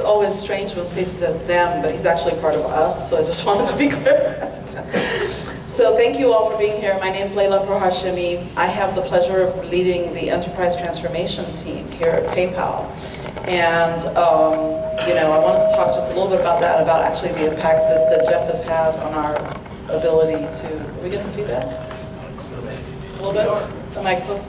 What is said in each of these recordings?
always strange when Stacey says them, but he's actually part of us, so I just wanted to be clear. So thank you all for being here. My name's Leila Hashemi. I have the pleasure of leading the enterprise transformation team here at PayPal. And I wanted to talk just a little bit about that, about actually the impact that Jeff has had on our ability to, are we getting feedback? A little bit? The microphones?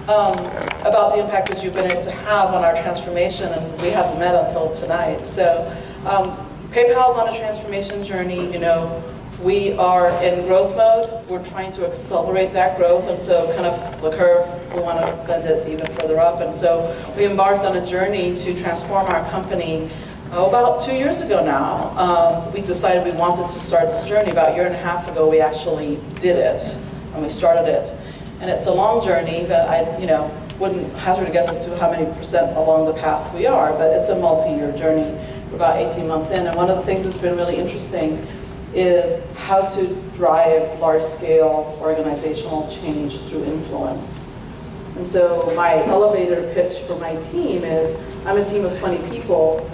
About the impact that you've been able to have on our transformation, and we haven't met until tonight. So PayPal's on a transformation journey. We are in growth mode. We're trying to accelerate that growth, and so kind of the curve, we want to bend it even further up. And so we embarked on a journey to transform our company about 2 years ago now. We decided we wanted to start this journey. About a year and a half ago, we actually did it, and we started it. And it's a long journey, but I wouldn't hazard a guess as to how many percent along the path we are, but it's a multi-year journey. We're about 18 months in, and one of the things that's been really interesting is how to drive large-scale organizational change through influence. And so my elevator pitch for my team is, I'm a team of 20 people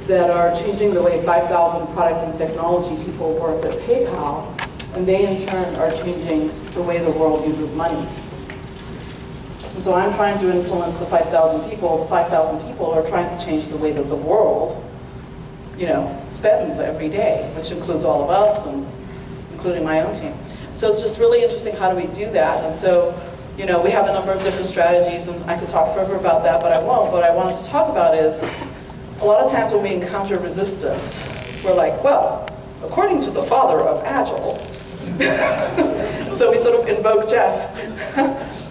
that are changing the way 5,000 product and technology people work at PayPal, and they in turn are changing the way the world uses money. And so I'm trying to influence the 5,000 people. The 5,000 people are trying to change the way that the world spends every day, which includes all of us, and including my own team. So it's just really interesting, how do we do that? And so, we have a number of different strategies, and I could talk forever about that, but I won't. What I wanted to talk about is, a lot of times when we encounter resistance, we're like, well, according to the father of Agile, so we sort of invoke Jeff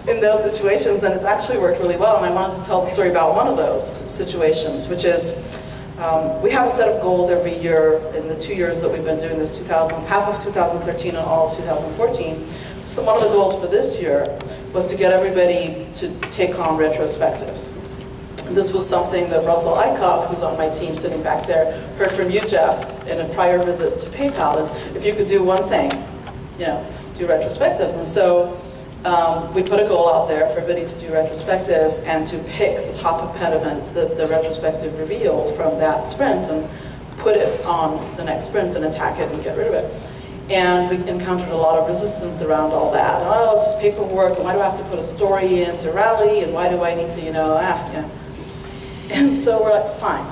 in those situations, and it's actually worked really well, and I wanted to tell the story about one of those situations, which is, we have a set of goals every year in the 2 years that we've been doing this, half of 2013 and all of 2014. So one of the goals for this year was to get everybody to take on retrospectives. And this was something that Russell Eichhoff, who's on my team sitting back there, heard from you, Jeff, in a prior visit to PayPal, is if you could do one thing, do retrospectives. And so we put a goal out there for everybody to do retrospectives and to pick the top impediment that the retrospective revealed from that sprint and put it on the next sprint and attack it and get rid of it. And we encountered a lot of resistance around all that. Oh, it's just paperwork, and why do I have to put a story in to rally, and why do I need to, And so we're like, fine,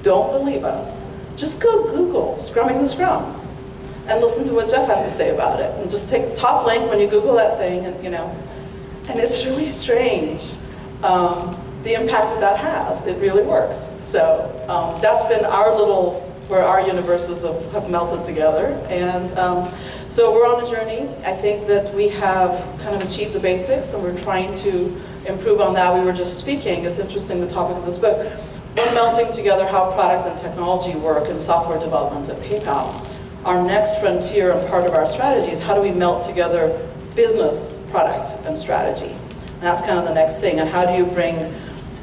don't believe us. Just go Google Scrumming the Scrum and listen to what Jeff has to say about it. And just take the top link when you Google that thing, and it's really strange, the impact that has. It really works. So that's been where our universes have melted together. And so we're on a journey. I think that we have kind of achieved the basics, and we're trying to improve on that. We were just speaking, it's interesting, the topic of this book, we're melting together how product and technology work in software development at PayPal. Our next frontier and part of our strategy is, how do we melt together business, product, and strategy? And that's kind of the next thing. And how do you bring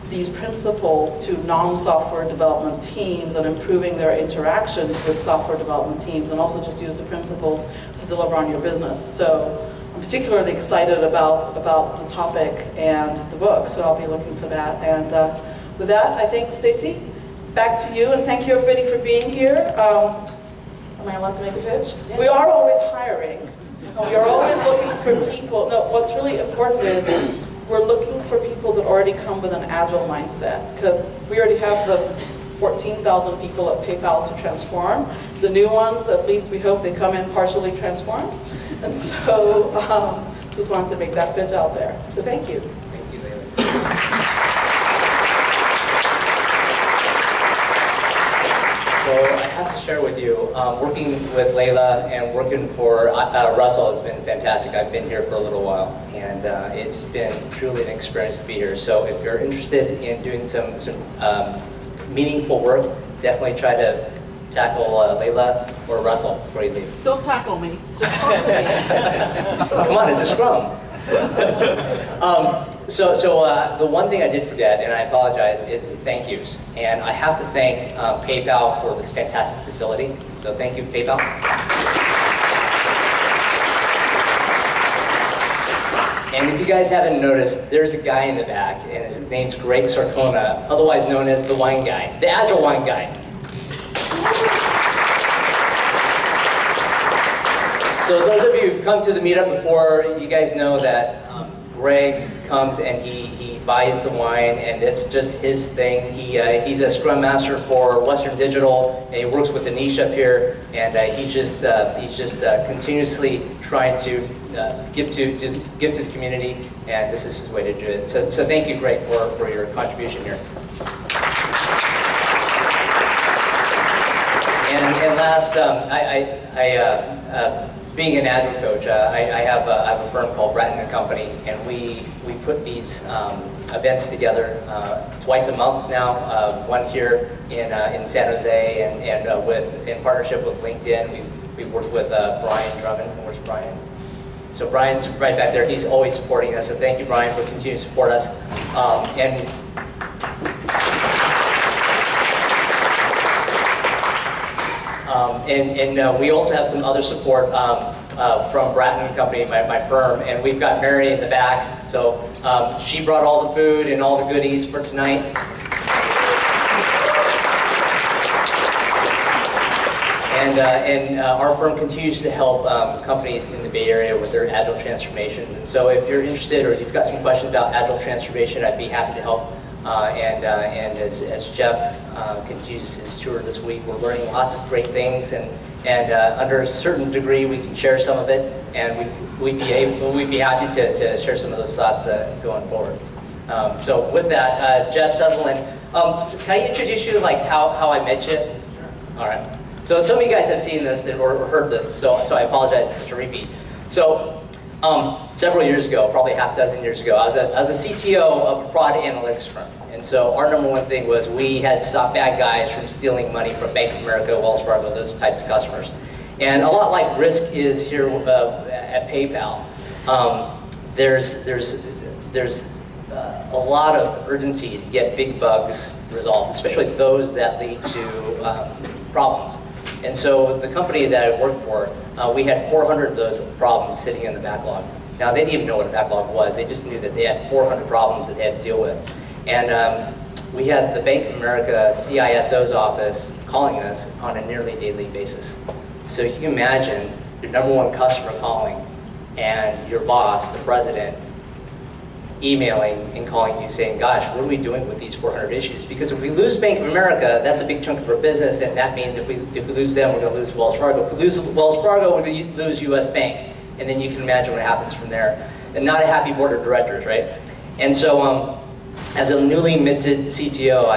these principles to non-software development teams and improving their interactions with software development teams, and also just use the principles to deliver on your business? So I'm particularly excited about the topic and the book, so I'll be looking for that. And with that, I think, Stacey, back to you, and thank you everybody for being here. Am I allowed to make a pitch? Yeah. We are always hiring. We are always looking for people. No, what's really important is we're looking for people that already come with an agile mindset, because we already have the 14,000 people at PayPal to transform. The new ones, at least we hope they come in partially transformed. And so just wanted to make that pitch out there. So thank you. Thank you, Leila. So I have to share with you, working with Leila and working for Russell has been fantastic. I've been here for a little while, and it's been truly an experience to be here. So if you're interested in doing some meaningful work, definitely try to tackle Leila or Russell before you leave. Don't tackle me, just talk to me. Come on, it's a scrum. So the one thing I did forget, and I apologize, is thank yous. And I have to thank PayPal for this fantastic facility. So thank you, PayPal. And if you guys haven't noticed, there's a guy in the back, and his name's Greg Sarcona, otherwise known as the wine guy, the Agile wine guy. So those of you who've come to the meetup before, you guys know that Greg comes and he buys the wine, and it's just his thing. He's a scrum master for Western Digital, and he works with Anish up here, and he's just continuously trying to give to the community, and this is his way to do it. So thank you, Greg, for your contribution here. And last, being an Agile coach, I have a firm called Bratton & Company, and we put these events together twice a month now. One here in San Jose, and in partnership with LinkedIn. We've worked with Brian Drummond. Where's Brian? So Brian's right back there. He's always supporting us. So thank you, Brian, for continuing to support us. And we also have some other support from Bratton & Company, my firm, and we've got Mary in the back. So she brought all the food and all the goodies for tonight. And our firm continues to help companies in the Bay Area with their Agile transformations. And so if you're interested or you've got some questions about Agile transformation, I'd be happy to help. And as Jeff continues his tour this week, we're learning lots of great things, and under a certain degree we can share some of it, and we'd be happy to share some of those thoughts going forward. So with that, Jeff Sutherland, can I introduce you like how I met you? Sure. All right. So some of you guys have seen this or heard this, so I apologize if it's a repeat. So several years ago, probably half dozen years ago, I was a CTO of a fraud analytics firm. And so our number one thing was we had to stop bad guys from stealing money from Bank of America, Wells Fargo, those types of customers. And a lot like Risk is here at PayPal, there's a lot of urgency to get big bugs resolved, especially those that lead to problems. And so the company that I worked for, we had 400 of those problems sitting in the backlog. Now, they didn't even know what a backlog was. They just knew that they had 400 problems that they had to deal with. And we had the Bank of America CISO's office calling us on a nearly daily basis. So you can imagine your number one customer calling and your boss, the president, emailing and calling you saying, gosh, what are we doing with these 400 issues? Because if we lose Bank of America, that's a big chunk of our business, and that means if we lose them, we're going to lose Wells Fargo. If we lose Wells Fargo, we're going to lose US Bank. And then you can imagine what happens from there. And not a happy board of directors, right? And so as a newly minted CTO,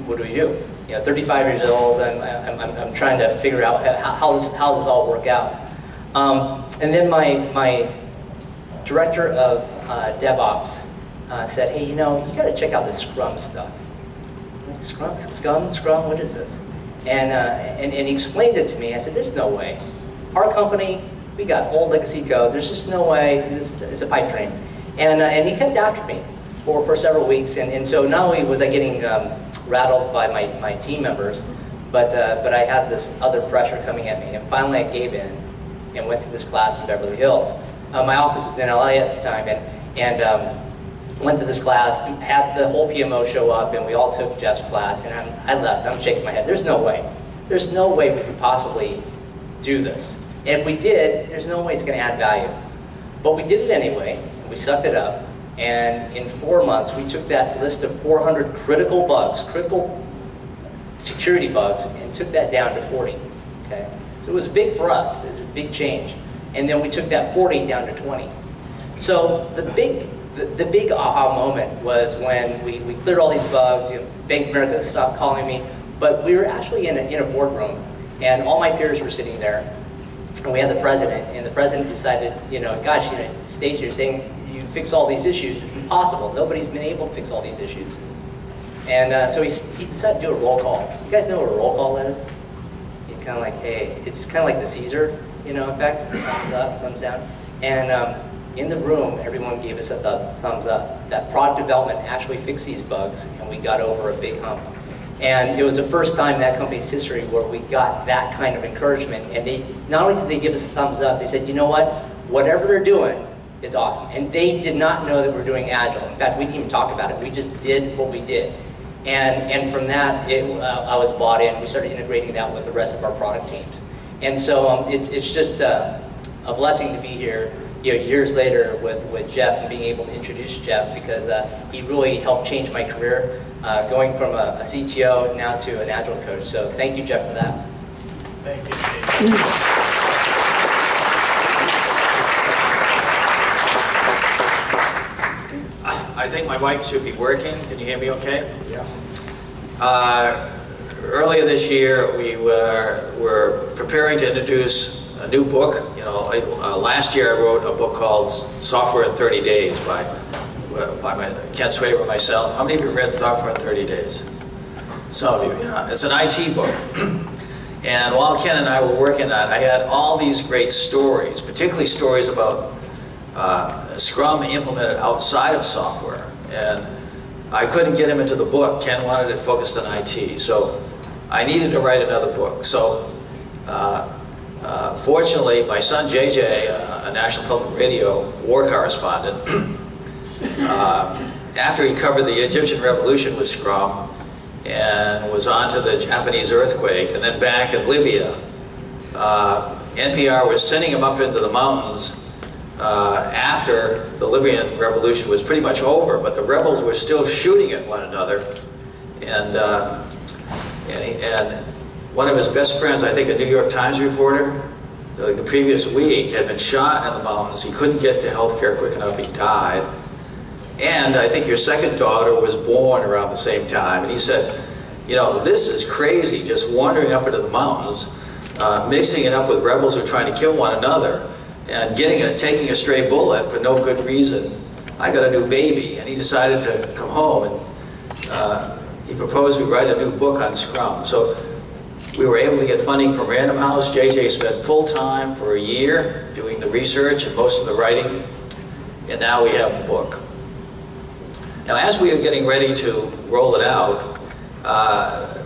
what do we do? 35 years old, I'm trying to figure out how does this all work out? And then my director of DevOps said, hey, you got to check out this Scrum stuff. Scrum, what is this? And he explained it to me. I said, there's no way. Our company, we got old legacy code. There's just no way. It's a pipe dream. And he kept after me for several weeks. And so not only was I getting rattled by my team members, but I had this other pressure coming at me. And finally I gave in and went to this class in Beverly Hills. My office was in LA at the time, and went to this class, had the whole PMO show up, and we all took Jeff's class, and I left. I'm shaking my head. There's no way. There's no way we could possibly do this. And if we did, there's no way it's going to add value. But we did it anyway. We sucked it up, and in 4 months, we took that list of 400 critical bugs, critical security bugs, and took that down to 40. Okay, so it was big for us. It was a big change. And then we took that 40 down to 20. So the big aha moment was when we cleared all these bugs. Bank of America stopped calling me, but we were actually in a boardroom, and all my peers were sitting there, and we had the president, and the president decided, gosh, Stacy, you're saying you fix all these issues. It's impossible. Nobody's been able to fix all these issues. And so he decided to do a roll call. You guys know what a roll call is? You're kind of like, hey, it's kind of like the Caesar, effect, thumbs up, thumbs down. And in the room, everyone gave us a thumbs up. That product development actually fixed these bugs, and we got over a big hump. And it was the first time in that company's history where we got that kind of encouragement. And they not only did they give us a thumbs up, they said, you know what? Whatever they're doing, It's awesome. And they did not know that we were doing Agile. In fact, we didn't even talk about it. We just did what we did. And from that, I was bought in. We started integrating that with the rest of our product teams. And so it's just a blessing to be here, years later with Jeff and being able to introduce Jeff, because he really helped change my career, going from a CTO now to an Agile coach. So thank you, Jeff, for that. Thank you, Steve. I think my mic should be working. Can you hear me okay? Yeah. Earlier this year, we were preparing to introduce a new book. Last year I wrote a book called Software in 30 Days by Ken Swaber and myself. How many of you read Software in 30 Days? Some of you, yeah. It's an IT book. And while Ken and I were working on it, I had all these great stories, particularly stories about Scrum implemented outside of software. And I couldn't get him into the book. Ken wanted it focused on IT. So I needed to write another book. So fortunately, my son JJ, a National Public Radio war correspondent, after he covered the Egyptian Revolution with Scrum and was on to the Japanese earthquake and then back in Libya, NPR was sending him up into the mountains after the Libyan revolution was pretty much over, but the rebels were still shooting at one another. And one of his best friends, I think a New York Times reporter, the previous week had been shot in the mountains. He couldn't get to health care quick enough. He died. And I think your second daughter was born around the same time. And he said, this is crazy, just wandering up into the mountains, mixing it up with rebels who are trying to kill one another, and taking a stray bullet for no good reason. I got a new baby, and he decided to come home, and he proposed we write a new book on Scrum. So we were able to get funding from Random House. JJ spent full time for a year doing the research and most of the writing, and now we have the book. Now, as we were getting ready to roll it out,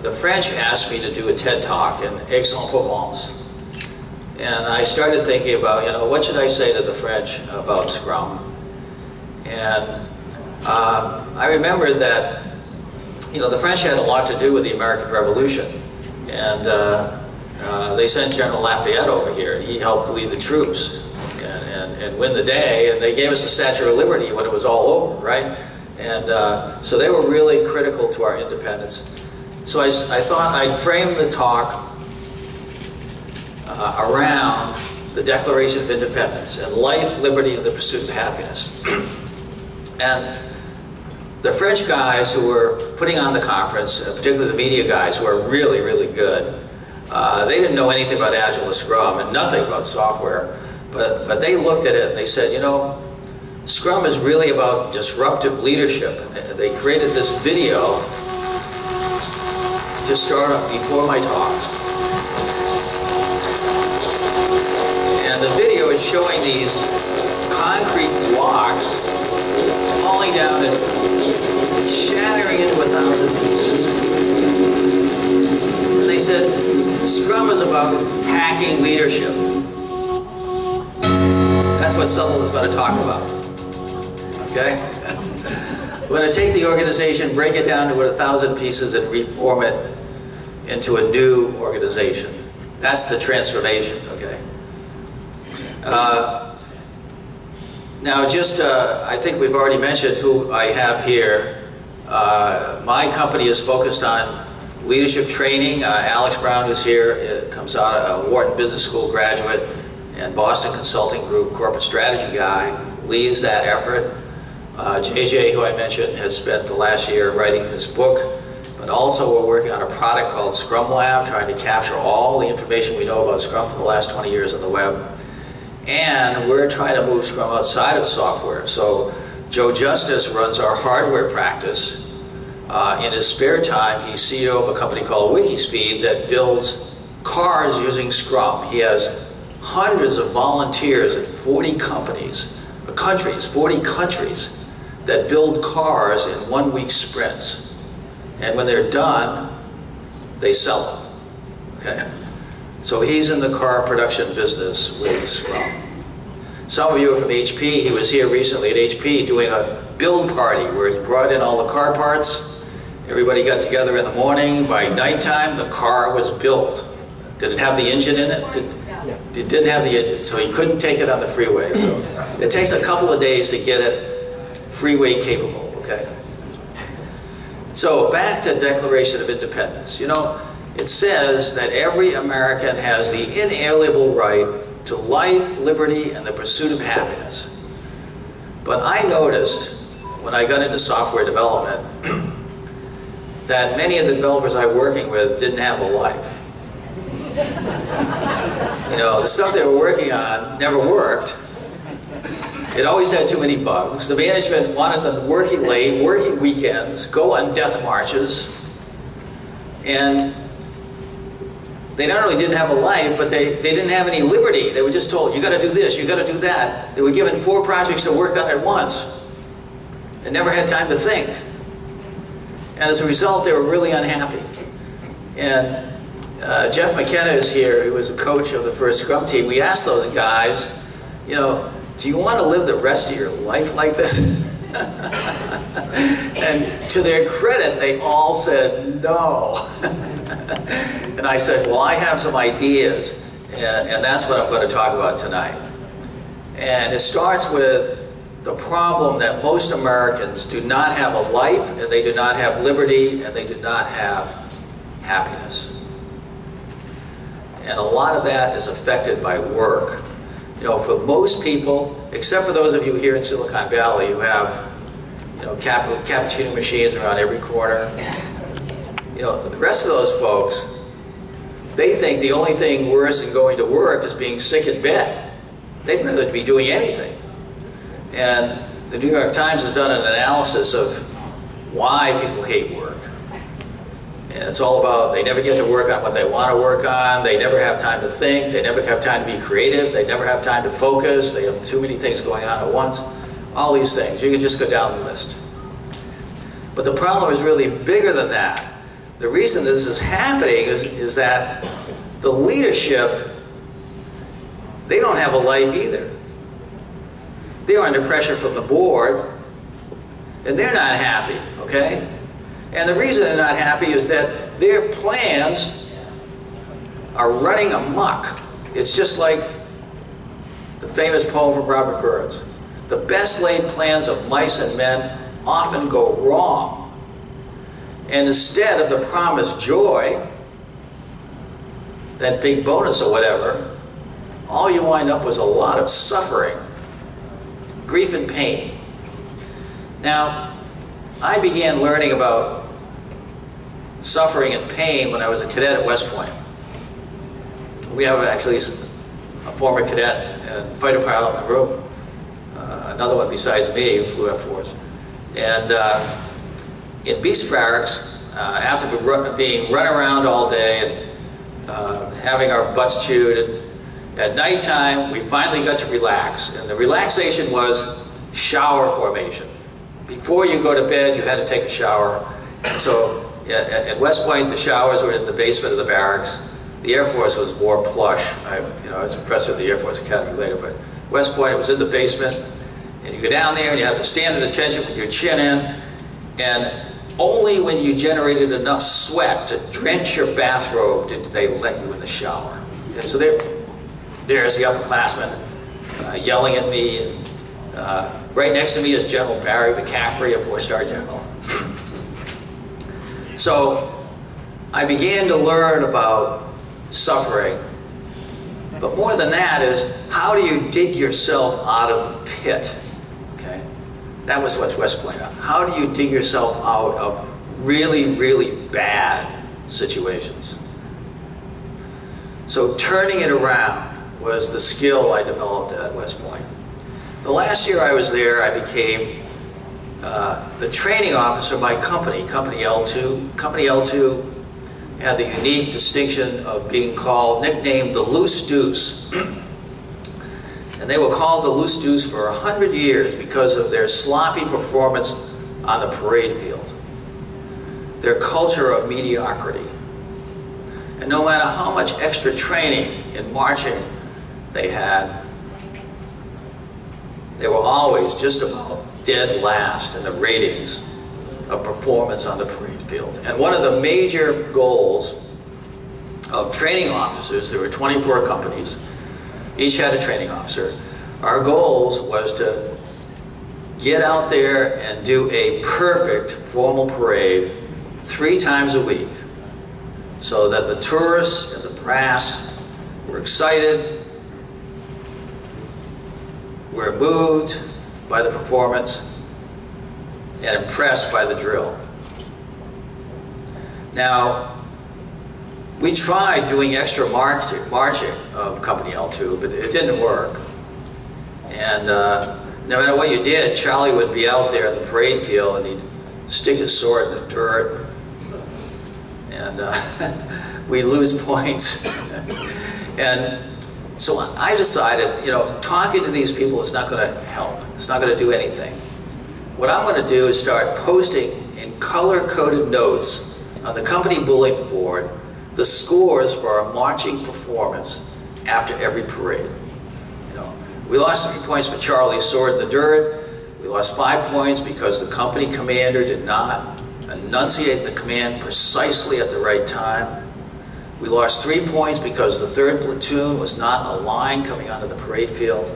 the French asked me to do a TED Talk in Aix-en-Provence. And I started thinking about, what should I say to the French about Scrum? And I remembered that, the French had a lot to do with the American Revolution. And they sent General Lafayette over here, and he helped lead the troops and win the day. And they gave us the Statue of Liberty when it was all over, right? And so they were really critical to our independence. So I thought I'd frame the talk around the Declaration of Independence and life, liberty, and the pursuit of happiness. And the French guys who were putting on the conference, particularly the media guys who are really, really good, they didn't know anything about Agile or Scrum and nothing about software, but they looked at it and they said, Scrum is really about disruptive leadership. They created this video to start up before my talk. And the video is showing these concrete blocks falling down and shattering into 1,000 pieces. And they said, Scrum is about hacking leadership. That's what Cellular is going to talk about. Okay? We're going to take the organization, break it down to 1,000 pieces, and reform it into a new organization. That's the transformation, okay? Now, I think we've already mentioned who I have here. My company is focused on leadership training. Alex Brown, who's here, comes out, a Wharton Business School graduate and Boston Consulting Group corporate strategy guy, leads that effort. JJ, who I mentioned, has spent the last year writing this book, but also we're working on a product called Scrum Lab, trying to capture all the information we know about Scrum for the last 20 years on the web. And we're trying to move Scrum outside of software. So Joe Justice runs our hardware practice. In his spare time, he's CEO of a company called Wikispeed that builds cars using Scrum. He has hundreds of volunteers in 40 countries that build cars in 1 week sprints. And when they're done, they sell them. Okay? So he's in the car production business with Scrum. Some of you are from HP. He was here recently at HP doing a build party where he brought in all the car parts. Everybody got together in the morning. By nighttime, the car was built. Did it have the engine in it? It didn't have the engine, so he couldn't take it on the freeway. So it takes a couple of days to get it freeway capable, okay? So back to Declaration of Independence. You know, it says that every American has the inalienable right to life, liberty, and the pursuit of happiness. But I noticed when I got into software development that many of the developers I was working with didn't have a life. You know, the stuff they were working on never worked. It always had too many bugs. The management wanted them working late, working weekends, go on death marches, and they not only didn't have a life, but they didn't have any liberty. They were just told, you got to do this, you got to do that. They were given 4 projects to work on at once and never had time to think. And as a result, they were really unhappy. And Jeff McKenna is here, who was the coach of the first Scrum team. We asked those guys, you know, do you want to live the rest of your life like this? And to their credit, they all said no. And I said, well, I have some ideas, and that's what I'm going to talk about tonight. And it starts with the problem that most Americans do not have a life, and they do not have liberty, and they do not have happiness. And a lot of that is affected by work. You know, for most people, except for those of you here in Silicon Valley who have, you know, cappuccino machines around every corner, you know, the rest of those folks, they think the only thing worse than going to work is being sick in bed. They'd rather be doing anything. And the New York Times has done an analysis of why people hate work. And it's all about they never get to work on what they want to work on, they never have time to think, they never have time to be creative, they never have time to focus, they have too many things going on at once. All these things, you can just go down the list. But the problem is really bigger than that. The reason this is happening is that the leadership, they don't have a life either. They're under pressure from the board, and they're not happy, okay? And the reason they're not happy is that their plans are running amok. It's just like the famous poem from Robert Burns. The best laid plans of mice and men often go wrong. And instead of the promised joy, that big bonus or whatever, all you wind up with a lot of suffering, grief and pain. Now, I began learning about suffering and pain when I was a cadet at West Point. We have actually a former cadet and fighter pilot in the room, another one besides me who flew F-4s. And in Beast Barracks, after being run around all day and having our butts chewed, and at nighttime we finally got to relax. And the relaxation was shower formation. Before you go to bed, you had to take a shower. And so at West Point, the showers were in the basement of the barracks. The Air Force was more plush. I was a professor at the Air Force Academy later, but West Point, it was in the basement. And you go down there and you have to stand at attention with your chin in. And only when you generated enough sweat to drench your bathrobe did they let you in the shower. Okay, so there's the upperclassman yelling at me. And, right next to me is General Barry McCaffrey, a 4-star general. So I began to learn about suffering. But more than that is, how do you dig yourself out of the pit? Okay? That was what West Point on. How do you dig yourself out of really, really bad situations? So turning it around was the skill I developed at West Point. The last year I was there, I became the training officer of my company, Company L2. Company L2 had the unique distinction of being nicknamed the Loose Deuce. And they were called the Loose Deuce for 100 years because of their sloppy performance on the parade field, their culture of mediocrity. And no matter how much extra training in marching they had, they were always just about dead last in the ratings of performance on the parade field. And one of the major goals of training officers, there were 24 companies, each had a training officer. Our goals was to get out there and do a perfect formal parade 3 times a week, so that the tourists and the brass were excited, were moved by the performance, and impressed by the drill. Now, we tried doing extra marching of Company L2, but it didn't work. And no matter what you did, Charlie would be out there in the parade field and he'd stick his sword in the dirt, and we'd lose points. And so I decided, talking to these people is not going to help. It's not going to do anything. What I'm going to do is start posting in color-coded notes on the company bulletin board the scores for our marching performance after every parade. We lost 3 points for Charlie's sword in the dirt. We lost 5 points because the company commander did not enunciate the command precisely at the right time. We lost 3 points because the 3rd platoon was not aligned coming onto the parade field,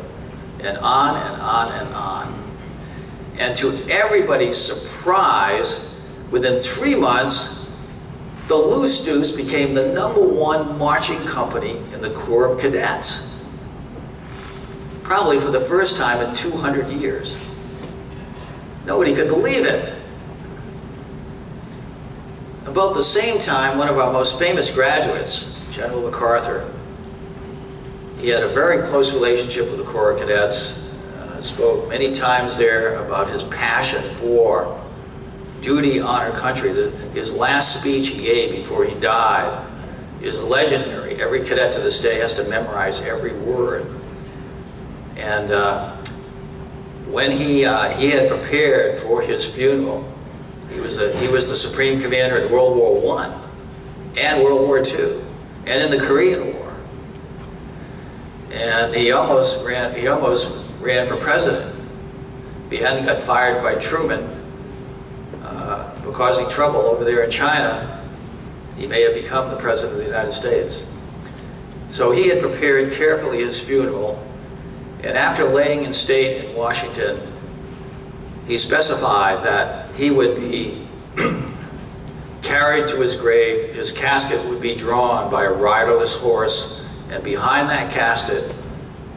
and on and on and on. And to everybody's surprise, within 3 months, the Loose Deuce became the #1 marching company in the Corps of Cadets. Probably for the first time in 200 years. Nobody could believe it. About the same time, one of our most famous graduates, General MacArthur, he had a very close relationship with the Corps of Cadets, spoke many times there about his passion for duty, honor, country. His last speech he gave before he died is legendary. Every cadet to this day has to memorize every word. And when he had prepared for his funeral, he was the Supreme Commander in World War I and World War II and in the Korean War. And he almost ran for president. If he hadn't got fired by Truman for causing trouble over there in China, he may have become the President of the United States. So he had prepared carefully his funeral. And after laying in state in Washington, he specified that he would be carried to his grave, his casket would be drawn by a riderless horse, and behind that casket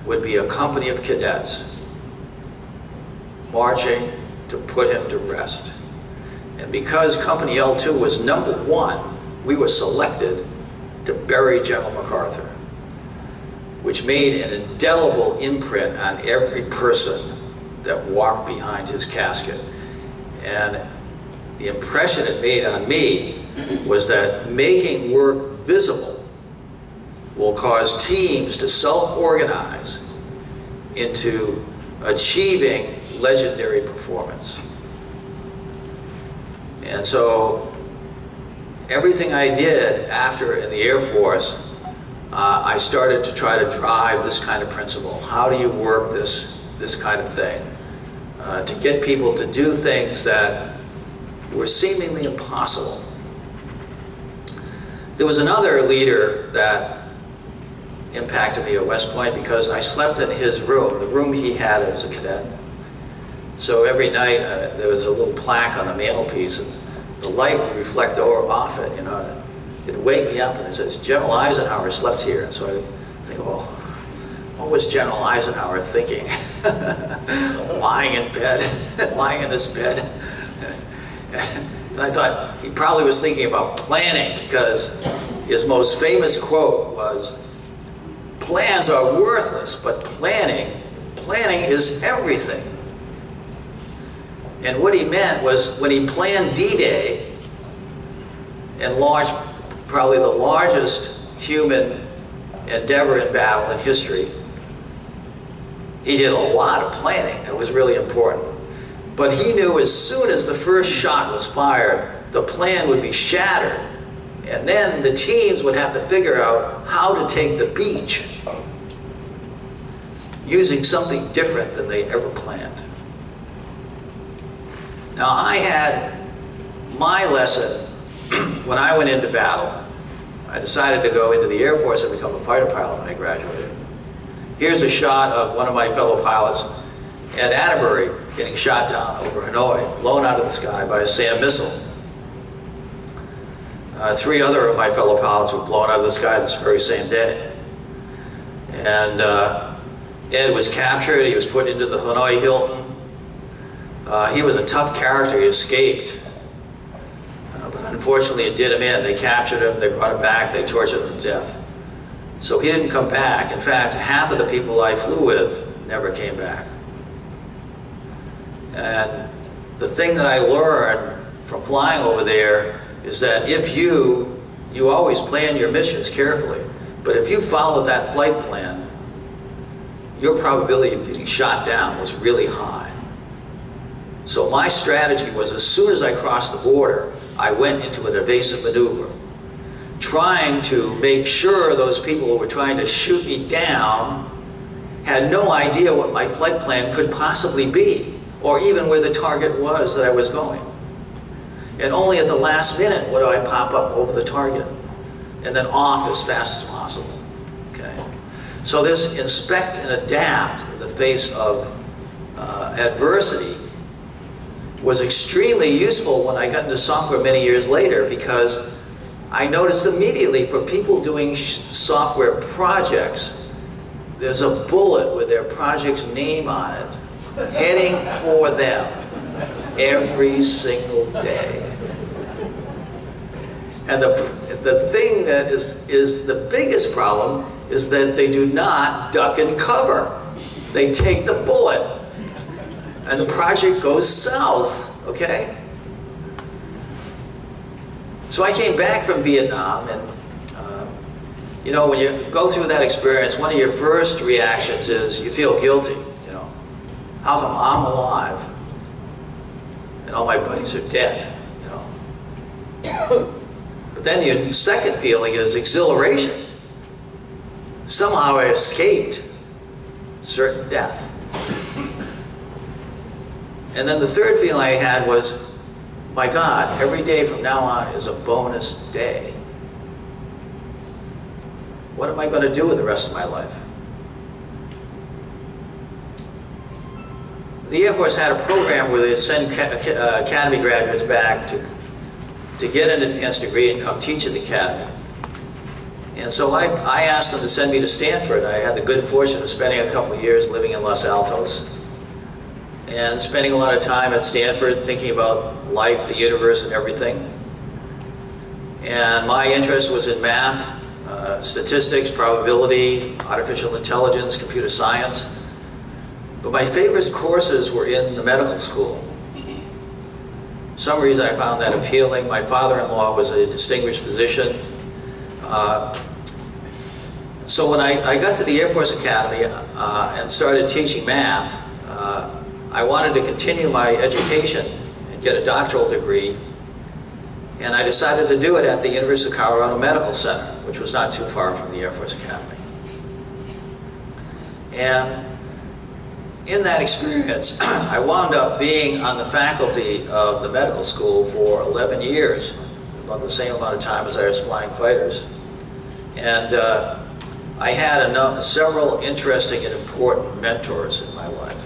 would be a company of cadets marching to put him to rest. And because Company L2 was #1, we were selected to bury General MacArthur, which made an indelible imprint on every person that walked behind his casket. And the impression it made on me was that making work visible will cause teams to self-organize into achieving legendary performance. And so everything I did after in the Air Force, I started to try to drive this kind of principle. How do you work this kind of thing? To get people to do things that were seemingly impossible. There was another leader that impacted me at West Point because I slept in his room, the room he had as a cadet. So every night there was a little plaque on the mantelpiece, and the light would reflect off it, It'd wake me up and it says, General Eisenhower slept here. And so I think, well, what was General Eisenhower thinking? Lying in bed, lying in this bed. And I thought he probably was thinking about planning, because his most famous quote was, plans are worthless, but planning is everything. And what he meant was when he planned D-Day and launched probably the largest human endeavor in battle in history, he did a lot of planning. It was really important. But he knew as soon as the first shot was fired, the plan would be shattered. And then the teams would have to figure out how to take the beach. using something different than they ever planned. Now, I had my lesson when I went into battle. I decided to go into the Air Force and become a fighter pilot when I graduated. Here's a shot of one of my fellow pilots at Atterbury getting shot down over Hanoi, blown out of the sky by a SAM missile. 3 other of my fellow pilots were blown out of the sky this very same day. And Ed was captured. He was put into the Hanoi Hilton. He was a tough character. He escaped. But unfortunately, it did him in. They captured him. They brought him back. They tortured him to death. So he didn't come back. In fact, half of the people I flew with never came back. And the thing that I learned from flying over there is that if you always plan your missions carefully, but if you followed that flight plan, your probability of getting shot down was really high. So my strategy was, as soon as I crossed the border, I went into an evasive maneuver, trying to make sure those people who were trying to shoot me down had no idea what my flight plan could possibly be, or even where the target was that I was going. And only at the last minute would I pop up over the target, and then off as fast as possible. Okay? So this inspect and adapt in the face of adversity was extremely useful when I got into software many years later, because I noticed immediately for people doing software projects, there's a bullet with their project's name on it, heading for them every single day. And the thing that is the biggest problem is that they do not duck and cover. They take the bullet, and the project goes south, okay? So I came back from Vietnam, and you know, when you go through that experience, one of your first reactions is you feel guilty. You know, how come I'm alive and all my buddies are dead? You know, but then your second feeling is exhilaration. Somehow I escaped certain death. And then the third feeling I had was, my God, every day from now on is a bonus day. What am I going to do with the rest of my life? The Air Force had a program where they send academy graduates back to get an advanced degree and come teach at the academy. And so I asked them to send me to Stanford. I had the good fortune of spending a couple of years living in Los Altos and spending a lot of time at Stanford thinking about life, the universe, and everything. And my interest was in math, statistics, probability, artificial intelligence, computer science. But my favorite courses were in the medical school. For some reason I found that appealing. My father-in-law was a distinguished physician. So when I got to the Air Force Academy and started teaching math, I wanted to continue my education and get a doctoral degree. And I decided to do it at the University of Colorado Medical Center, which was not too far from the Air Force Academy. And in that experience, I wound up being on the faculty of the medical school for 11 years, about the same amount of time as I was flying fighters. And I had several interesting and important mentors in my life.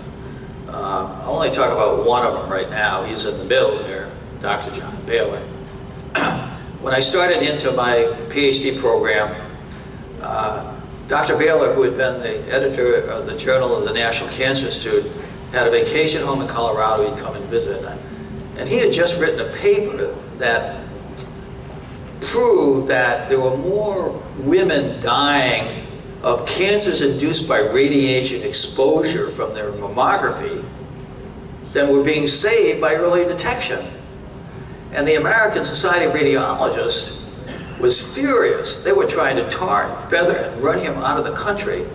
I'll only talk about one of them right now. He's in the middle there, Dr. John Baylor. When I started into my PhD program, Dr. Baylor, who had been the editor of the Journal of the National Cancer Institute, had a vacation home in Colorado. He'd come and visit. And he had just written a paper that proved that there were more women dying of cancers induced by radiation exposure from their mammography than were being saved by early detection. And the American Society of Radiologists was furious. They were trying to tar and feather and run him out of the country.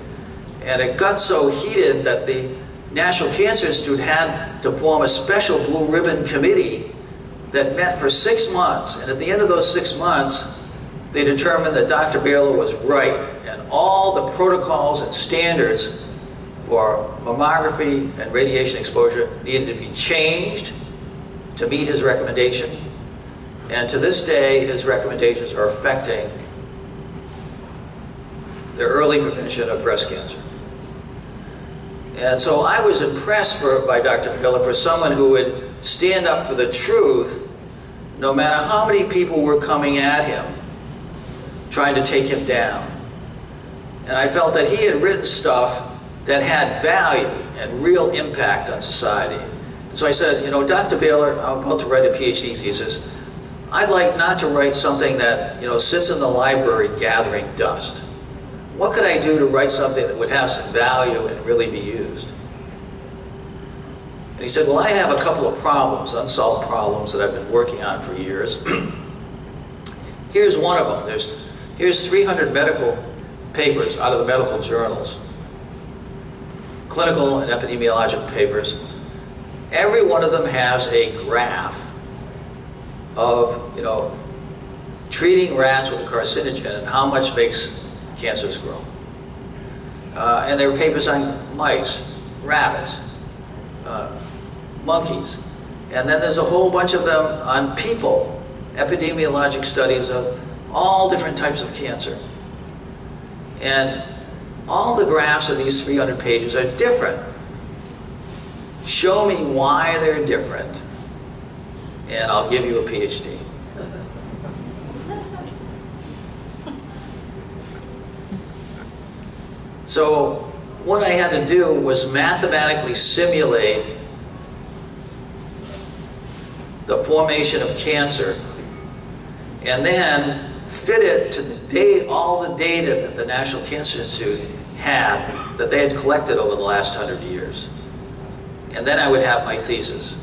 And it got so heated that the National Cancer Institute had to form a special blue ribbon committee that met for 6 months. And at the end of those 6 months, they determined that Dr. Baylor was right, and all the protocols and standards for mammography and radiation exposure needed to be changed to meet his recommendation. And to this day, his recommendations are affecting the early prevention of breast cancer. And so I was impressed by Dr. McCullough for someone who would stand up for the truth no matter how many people were coming at him, trying to take him down. And I felt that he had written stuff that had value and real impact on society. And so I said, you know, Dr. Baylor, I'm about to write a PhD thesis. I'd like not to write something that, you know, sits in the library gathering dust. What could I do to write something that would have some value and really be used? And he said, well, I have a couple of problems, unsolved problems that I've been working on for years. Here's one of them. Here's 300 medical papers out of the medical journals, clinical and epidemiological papers. Every one of them has a graph of, you know, treating rats with a carcinogen and how much makes cancers grow. And there are papers on mice, rabbits, monkeys. And then there's a whole bunch of them on people, epidemiologic studies of all different types of cancer. And all the graphs of these 300 pages are different. Show me why they're different, and I'll give you a PhD. So what I had to do was mathematically simulate the formation of cancer and then fit it to all the data that the National Cancer Institute had that they had collected over the last 100 years. And then I would have my thesis.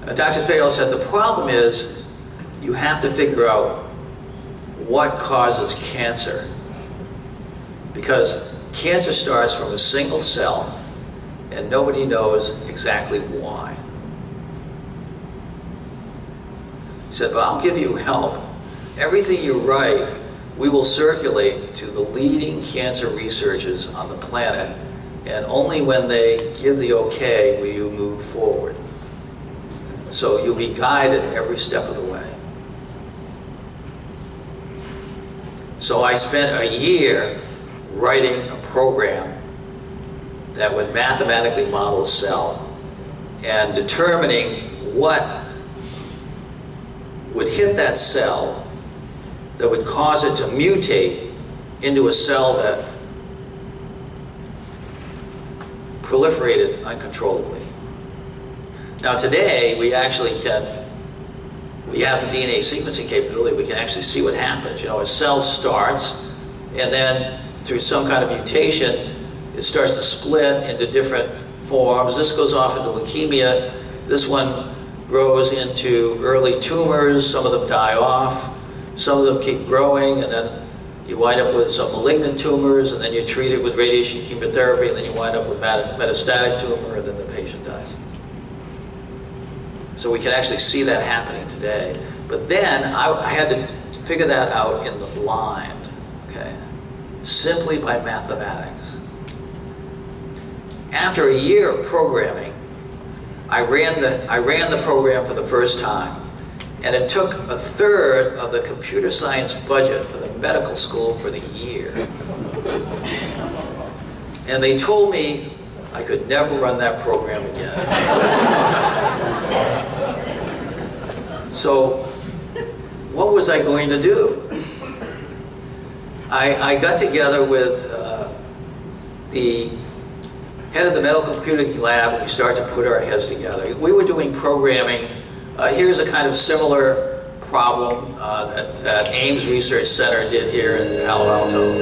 Dr. Baylor said the problem is you have to figure out what causes cancer, because cancer starts from a single cell and nobody knows exactly why. He said, well, I'll give you help. Everything you write, we will circulate to the leading cancer researchers on the planet, and only when they give the okay will you move forward. So you'll be guided every step of the way. So I spent a year writing a program that would mathematically model a cell and determining what would hit that cell that would cause it to mutate into a cell that proliferated uncontrollably. Now today, we have the DNA sequencing capability. We can actually see what happens. You know, a cell starts, and then through some kind of mutation, it starts to split into different forms. This goes off into leukemia. This one grows into early tumors. Some of them die off. Some of them keep growing, and then you wind up with some malignant tumors, and then you treat it with radiation chemotherapy, and then you wind up with metastatic tumor, and then the patient dies. So we can actually see that happening today. But then I had to figure that out in the blind, okay? Simply by mathematics. After a year of programming, I ran the program for the first time, and it took a third of the computer science budget for the medical school for the year. And they told me I could never run that program again. So what was I going to do? I got together with the head of the medical computing lab, and we started to put our heads together. We were doing programming. Here's a kind of similar problem that Ames Research Center did here in Palo Alto.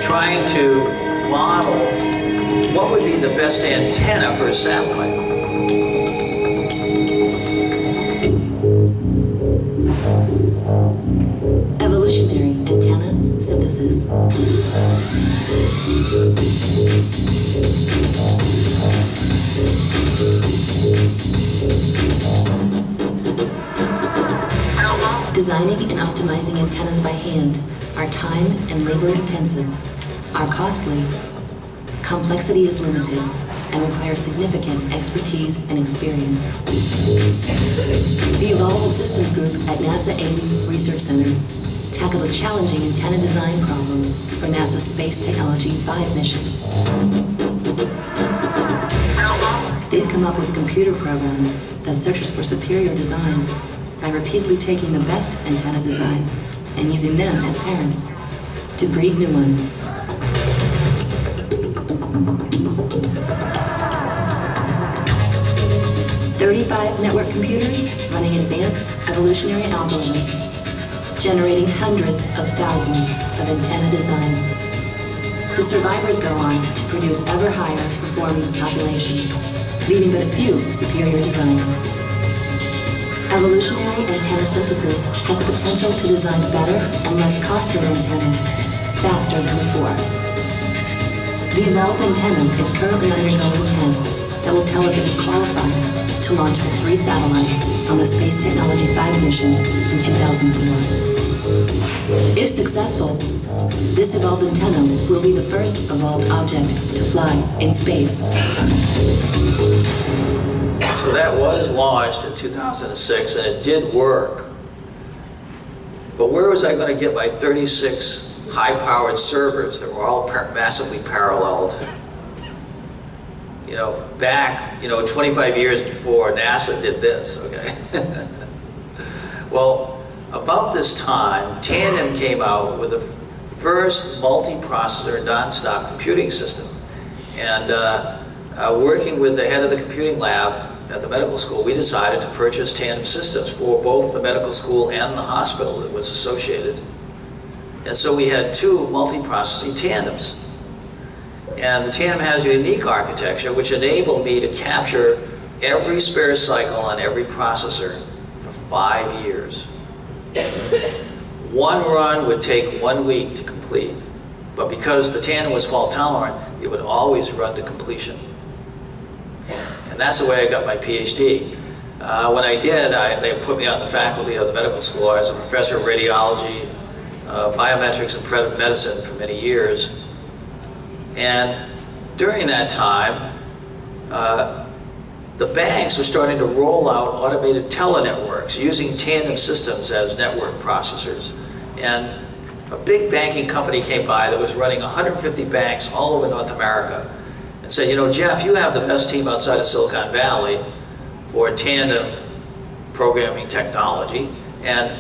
Trying to model what would be the best antenna for a satellite. Evolutionary antenna synthesis. Designing and optimizing antennas by hand are time and labor intensive, are costly, complexity is limited, and require significant expertise and experience. The Evolved Systems Group at NASA Ames Research Center tackled a challenging antenna design problem for NASA's Space Technology 5 mission. They've come up with a computer program that searches for superior designs by repeatedly taking the best antenna designs and using them as parents to breed new ones. "35 network computers running advanced evolutionary algorithms, generating hundreds of thousands of antenna designs. The survivors go on to produce ever higher performing populations, leaving but a few superior designs. Evolutionary antenna synthesis has the potential to design better and less costly antennas faster than before. The evolved antenna is currently undergoing tests that will tell if it is qualified to launch with 3 satellites on the Space Technology 5 mission in 2004. If successful, this evolved antenna will be the first evolved object to fly in space." So that was launched in 2006, and it did work. But where was I going to get my 36 high-powered servers that were all massively paralleled? Back, 25 years before NASA did this, okay? Well, about this time, Tandem came out with the first multi-processor non-stop computing system. And working with the head of the computing lab at the medical school, we decided to purchase Tandem systems for both the medical school and the hospital that was associated. And so we had 2 multi-processing tandems. And the tandem has a unique architecture which enabled me to capture every spare cycle on every processor for 5 years. One run would take 1 week to complete, but because the tandem was fault tolerant, it would always run to completion. And that's the way I got my PhD. When I did, they put me on the faculty of the medical school. I was a professor of radiology, biometrics, and preventive medicine for many years. And during that time, the banks were starting to roll out automated telenetworks using tandem systems as network processors. And a big banking company came by that was running 150 banks all over North America and said, Jeff, you have the best team outside of Silicon Valley for tandem programming technology, and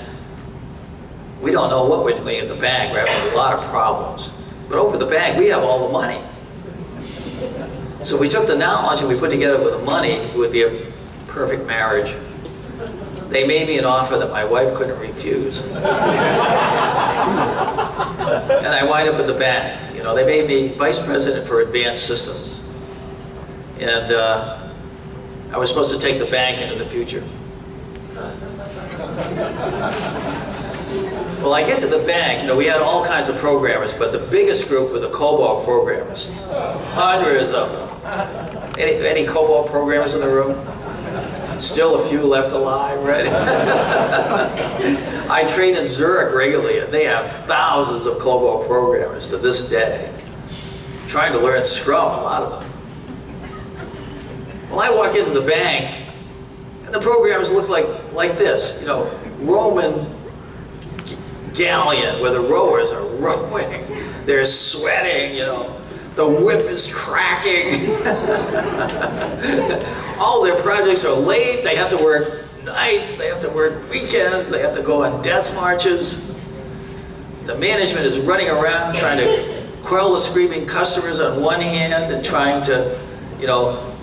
we don't know what we're doing at the bank. We're having a lot of problems. But over the bank, we have all the money. So we took the knowledge and we put together with the money. It would be a perfect marriage. They made me an offer that my wife couldn't refuse. And I wind up at the bank. They made me vice president for advanced systems. And I was supposed to take the bank into the future. Well, I get to the bank, we had all kinds of programmers, but the biggest group were the COBOL programmers. Hundreds of them. Any COBOL programmers in the room? Still a few left alive, right? I train in Zurich regularly, and they have thousands of COBOL programmers to this day. Trying to learn Scrum, a lot of them. Well, I walk into the bank, and the programs look like this, Roman galleon where the rowers are rowing. They're sweating, the whip is cracking. All their projects are late. They have to work nights. They have to work weekends. They have to go on death marches. The management is running around trying to quell the screaming customers on one hand and trying to,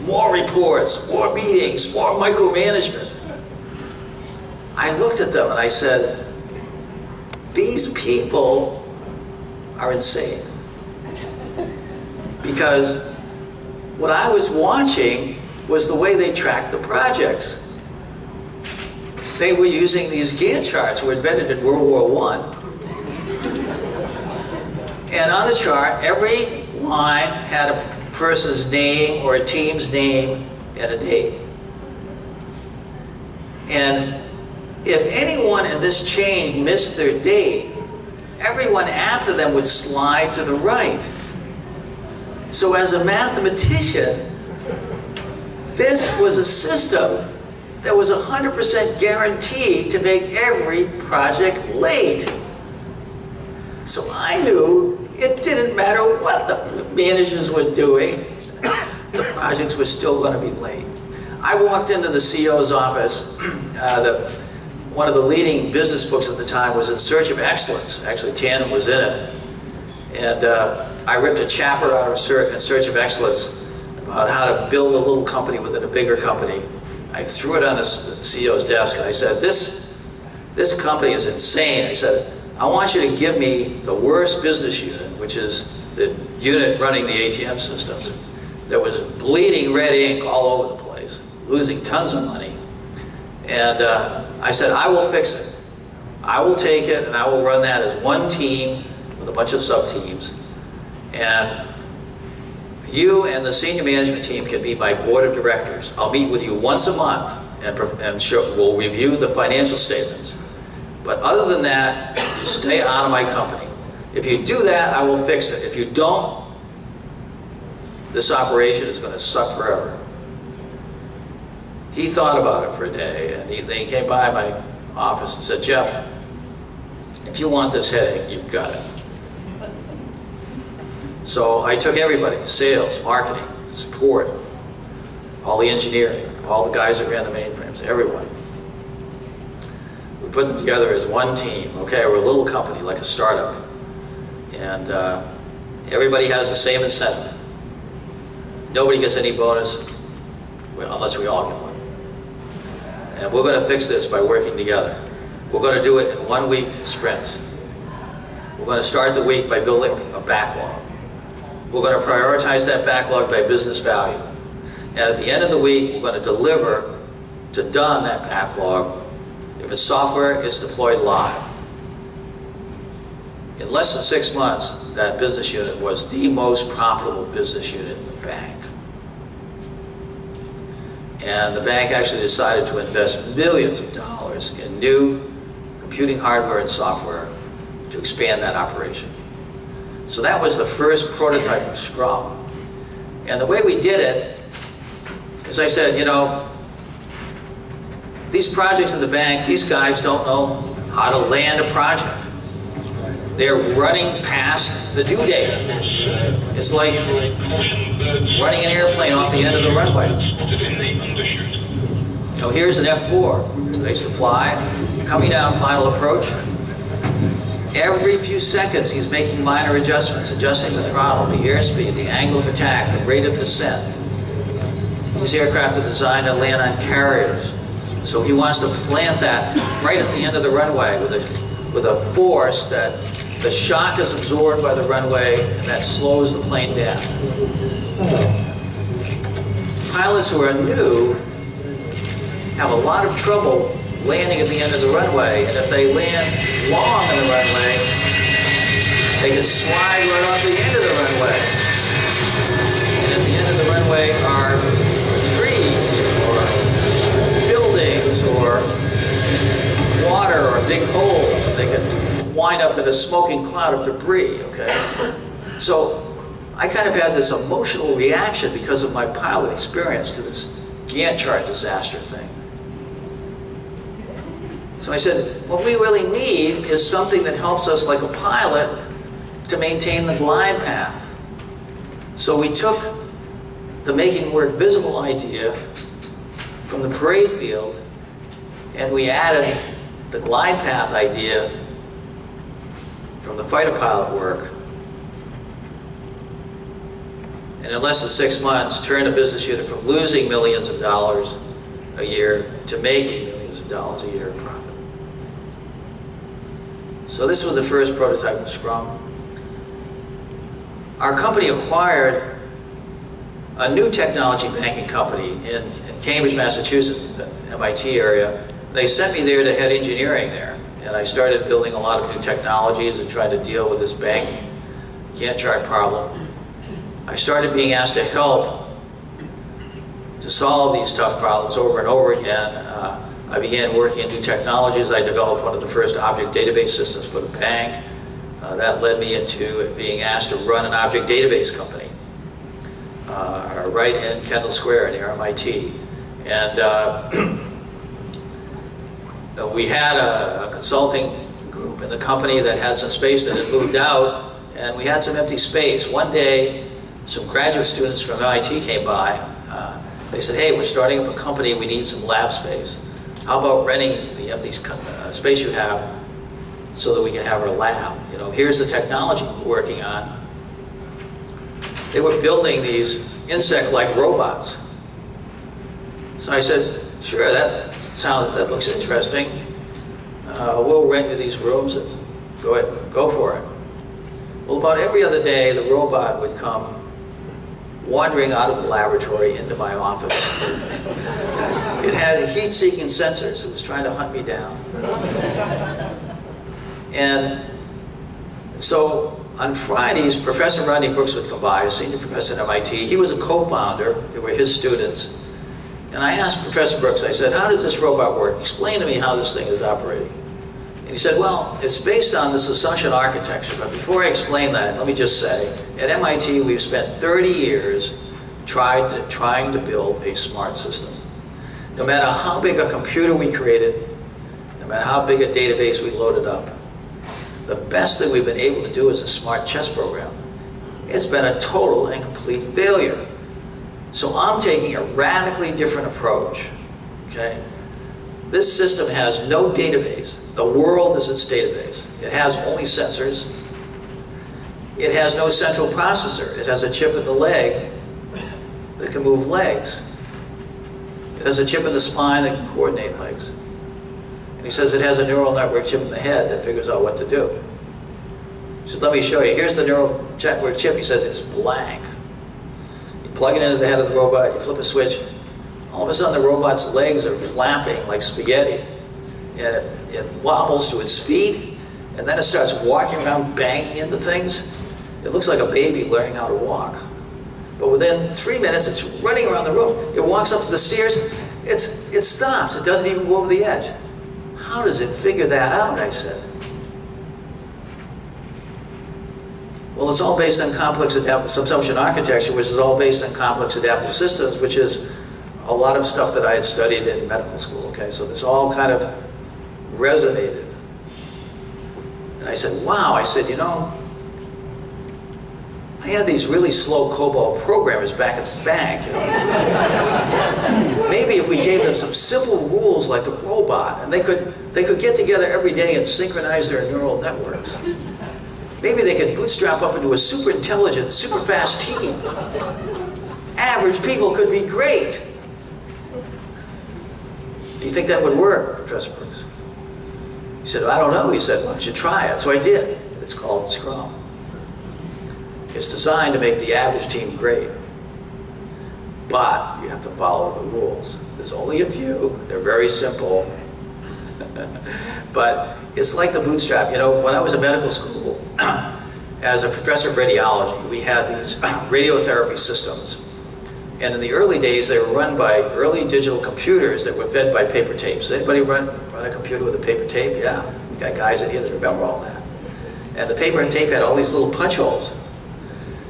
more reports, more meetings, more micromanagement. I looked at them and I said, these people are insane. Because what I was watching was the way they tracked the projects. They were using these Gantt charts were invented in World War I. And on the chart, every line had a person's name or a team's name and a date. And if anyone in this chain missed their date, everyone after them would slide to the right. So as a mathematician, this was a system that was 100% guaranteed to make every project late. So I knew it didn't matter what the managers were doing, the projects were still going to be late. I walked into the CEO's office. One of the leading business books at the time was In Search of Excellence. Actually, Tandem was in it. And I ripped a chapter out of In Search of Excellence about how to build a little company within a bigger company. I threw it on the CEO's desk and I said, this company is insane. I said, I want you to give me the worst business unit, which is the unit running the ATM systems, that was bleeding red ink all over the place, losing tons of money. And I said, I will fix it. I will take it and I will run that as one team with a bunch of sub-teams. And you and the senior management team can be my board of directors. I'll meet with you once a month and we'll review the financial statements. But other than that, you stay out of my company. If you do that, I will fix it. If you don't, this operation is going to suck forever. He thought about it for a day, and he came by my office and said, Jeff, if you want this headache, you've got it. So I took everybody, sales, marketing, support, all the engineering, all the guys that ran the mainframes, everyone. We put them together as one team. Okay, we're a little company, like a startup. And everybody has the same incentive. Nobody gets any bonus, well, unless we all get one. And we're going to fix this by working together. We're going to do it in 1 week sprints. We're going to start the week by building a backlog. We're going to prioritize that backlog by business value. And at the end of the week, we're going to deliver to done that backlog. If it's software, it's deployed live. In less than 6 months, that business unit was the most profitable business unit in the bank. And the bank actually decided to invest millions of dollars in new computing hardware and software to expand that operation. So that was the first prototype of Scrum. And the way we did it, as I said, you know, these projects in the bank, these guys don't know how to land a project. They're running past the due date. It's like running an airplane off the end of the runway. So here's an F4. They used to fly, coming down final approach. Every few seconds he's making minor adjustments, adjusting the throttle, the airspeed, the angle of attack, the rate of descent. These aircraft are designed to land on carriers. So he wants to plant that right at the end of the runway with a force that the shock is absorbed by the runway and that slows the plane down. Pilots who are new have a lot of trouble landing at the end of the runway, and if they land long on the runway, they can slide right off the end of the runway. And at the end of the runway are trees or buildings or water or big holes, and they can wind up in a smoking cloud of debris, okay? So I kind of had this emotional reaction because of my pilot experience to this Gantt chart disaster thing. So I said, what we really need is something that helps us, like a pilot, to maintain the glide path. So we took the making work visible idea from the parade field and we added the glide path idea from the fighter pilot work. And in less than 6 months, turned a business unit from losing millions of dollars a year to making millions of dollars a year in profit. So this was the first prototype of Scrum. Our company acquired a new technology banking company in Cambridge, Massachusetts, the MIT area. They sent me there to head engineering there. And I started building a lot of new technologies and tried to deal with this banking Gantt chart problem. I started being asked to help to solve these tough problems over and over again. I began working in new technologies. I developed one of the first object database systems for the bank. That led me into being asked to run an object database company right in Kendall Square near MIT. And we had a consulting group in the company that had some space that had moved out, and we had some empty space. One day, some graduate students from MIT came by. They said, hey, we're starting up a company, we need some lab space. How about renting the empty space you have so that we can have our lab? You know, here's the technology we're working on. They were building these insect-like robots. So I said, sure, that looks interesting. We'll rent you these rooms and go for it. Well, about every other day, the robot would come wandering out of the laboratory into my office. It had heat-seeking sensors. It was trying to hunt me down. And so on Fridays, Professor Rodney Brooks would come by, a senior professor at MIT. He was a co-founder. They were his students. And I asked Professor Brooks, I said, how does this robot work? Explain to me how this thing is operating. And he said, well, it's based on this assumption architecture. But before I explain that, let me just say, at MIT, we've spent 30 years trying to build a smart system. No matter how big a computer we created, no matter how big a database we loaded up, the best thing we've been able to do is a smart chess program. It's been a total and complete failure. So I'm taking a radically different approach, okay? This system has no database. The world is its database. It has only sensors. It has no central processor. It has a chip in the leg that can move legs. It has a chip in the spine that can coordinate legs. And he says it has a neural network chip in the head that figures out what to do. He says, let me show you. Here's the neural network chip. He says it's blank. You plug it into the head of the robot, you flip a switch, all of a sudden the robot's legs are flapping like spaghetti. And it wobbles to its feet, and then it starts walking around banging into things. It looks like a baby learning how to walk. But within 3 minutes, it's running around the room. It walks up to the stairs, it stops. It doesn't even go over the edge. How does it figure that out, I said. Well, it's all based on complex subsumption architecture, which is all based on complex adaptive systems, which is a lot of stuff that I had studied in medical school, okay? So this all kind of resonated. And I said, wow, I said, you know, I had these really slow COBOL programmers back at the bank, you know. Maybe if we gave them some simple rules like the robot, and they could get together every day and synchronize their neural networks. Maybe they could bootstrap up into a super intelligent, super fast team. Average people could be great. Do you think that would work, Professor Brooks? He said, I don't know. He said, why don't you try it? So I did. It's called Scrum. It's designed to make the average team great. But you have to follow the rules. There's only a few. They're very simple. But it's like the bootstrap. You know, when I was in medical school, as a professor of radiology, we had these radiotherapy systems. And in the early days, they were run by early digital computers that were fed by paper tapes. Anybody run a computer with a paper tape? Yeah, we got guys in here that remember all that. And the paper and tape had all these little punch holes.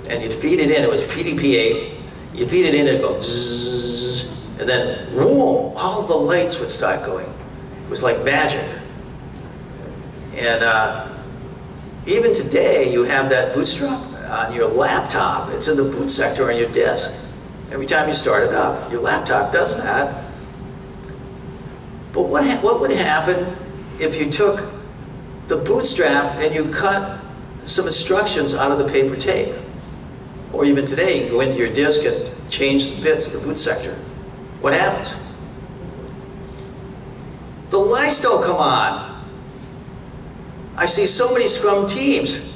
And you'd feed it in. It was a PDP-8. You feed it in, and it'd go zzz, and then whoa, all the lights would start going. It was like magic. And even today, you have that bootstrap on your laptop. It's in the boot sector on your disk. Every time you start it up, your laptop does that. But what would happen if you took the bootstrap and you cut some instructions out of the paper tape? Or even today, you can go into your disk and change the bits of the boot sector. What happens? The lights don't come on. I see so many Scrum teams.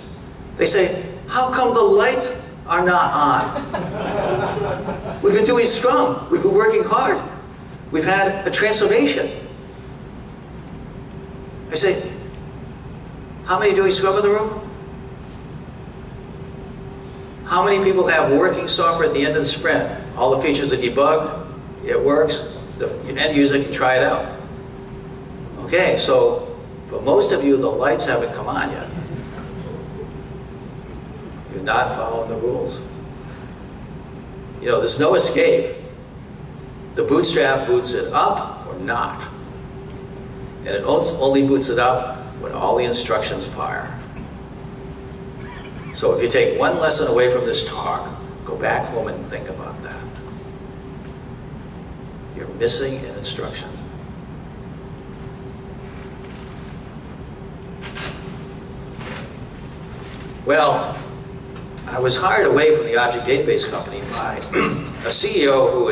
They say, how come the lights are not on? We've been doing Scrum. We've been working hard. We've had a transformation. I say, how many doing Scrum in the room? How many people have working software at the end of the sprint? All the features are debugged, it works, the end user can try it out. Okay, so for most of you, the lights haven't come on yet. you're not following the rules. You know, there's no escape. The bootstrap boots it up or not. And it only boots it up when all the instructions fire. So if you take one lesson away from this talk, go back home and think about that. You're missing an instruction. Well, I was hired away from the object database company by a CEO who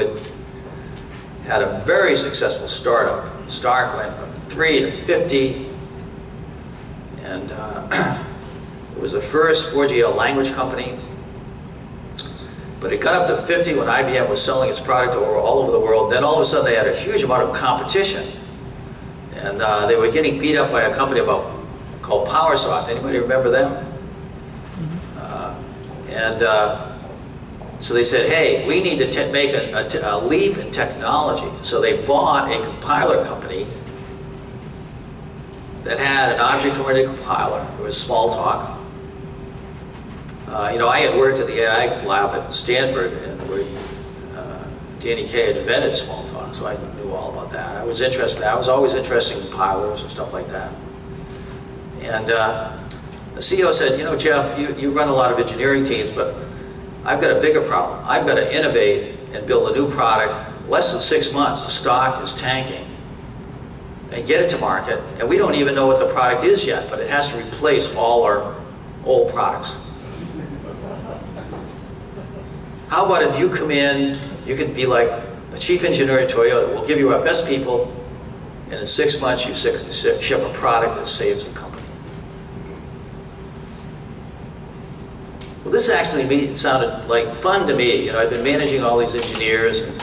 had a very successful startup. Stark went from 3 to 50, and it was the first 4GL language company. But it got up to 50 when IBM was selling its product all over the world. Then all of a sudden they had a huge amount of competition. And they were getting beat up by a company called PowerSoft. Anybody remember them? So they said, hey, we need to make a leap in technology. So they bought a compiler company that had an object-oriented compiler. It was Smalltalk. You know, I had worked at the AI lab at Stanford, and Danny Kaye had invented Smalltalk, so I knew all about that. I was always interested in compilers and stuff like that. And the CEO said, you know, Jeff, you run a lot of engineering teams, but I've got a bigger problem. I've got to innovate and build a new product. Less than 6 months, the stock is tanking. And get it to market, and we don't even know what the product is yet, but it has to replace all our old products. How about if you come in, you could be like a chief engineer at Toyota. We'll give you our best people, and in 6 months you ship a product that saves the company. Well, this actually sounded like fun to me. You know, I've been managing all these engineers and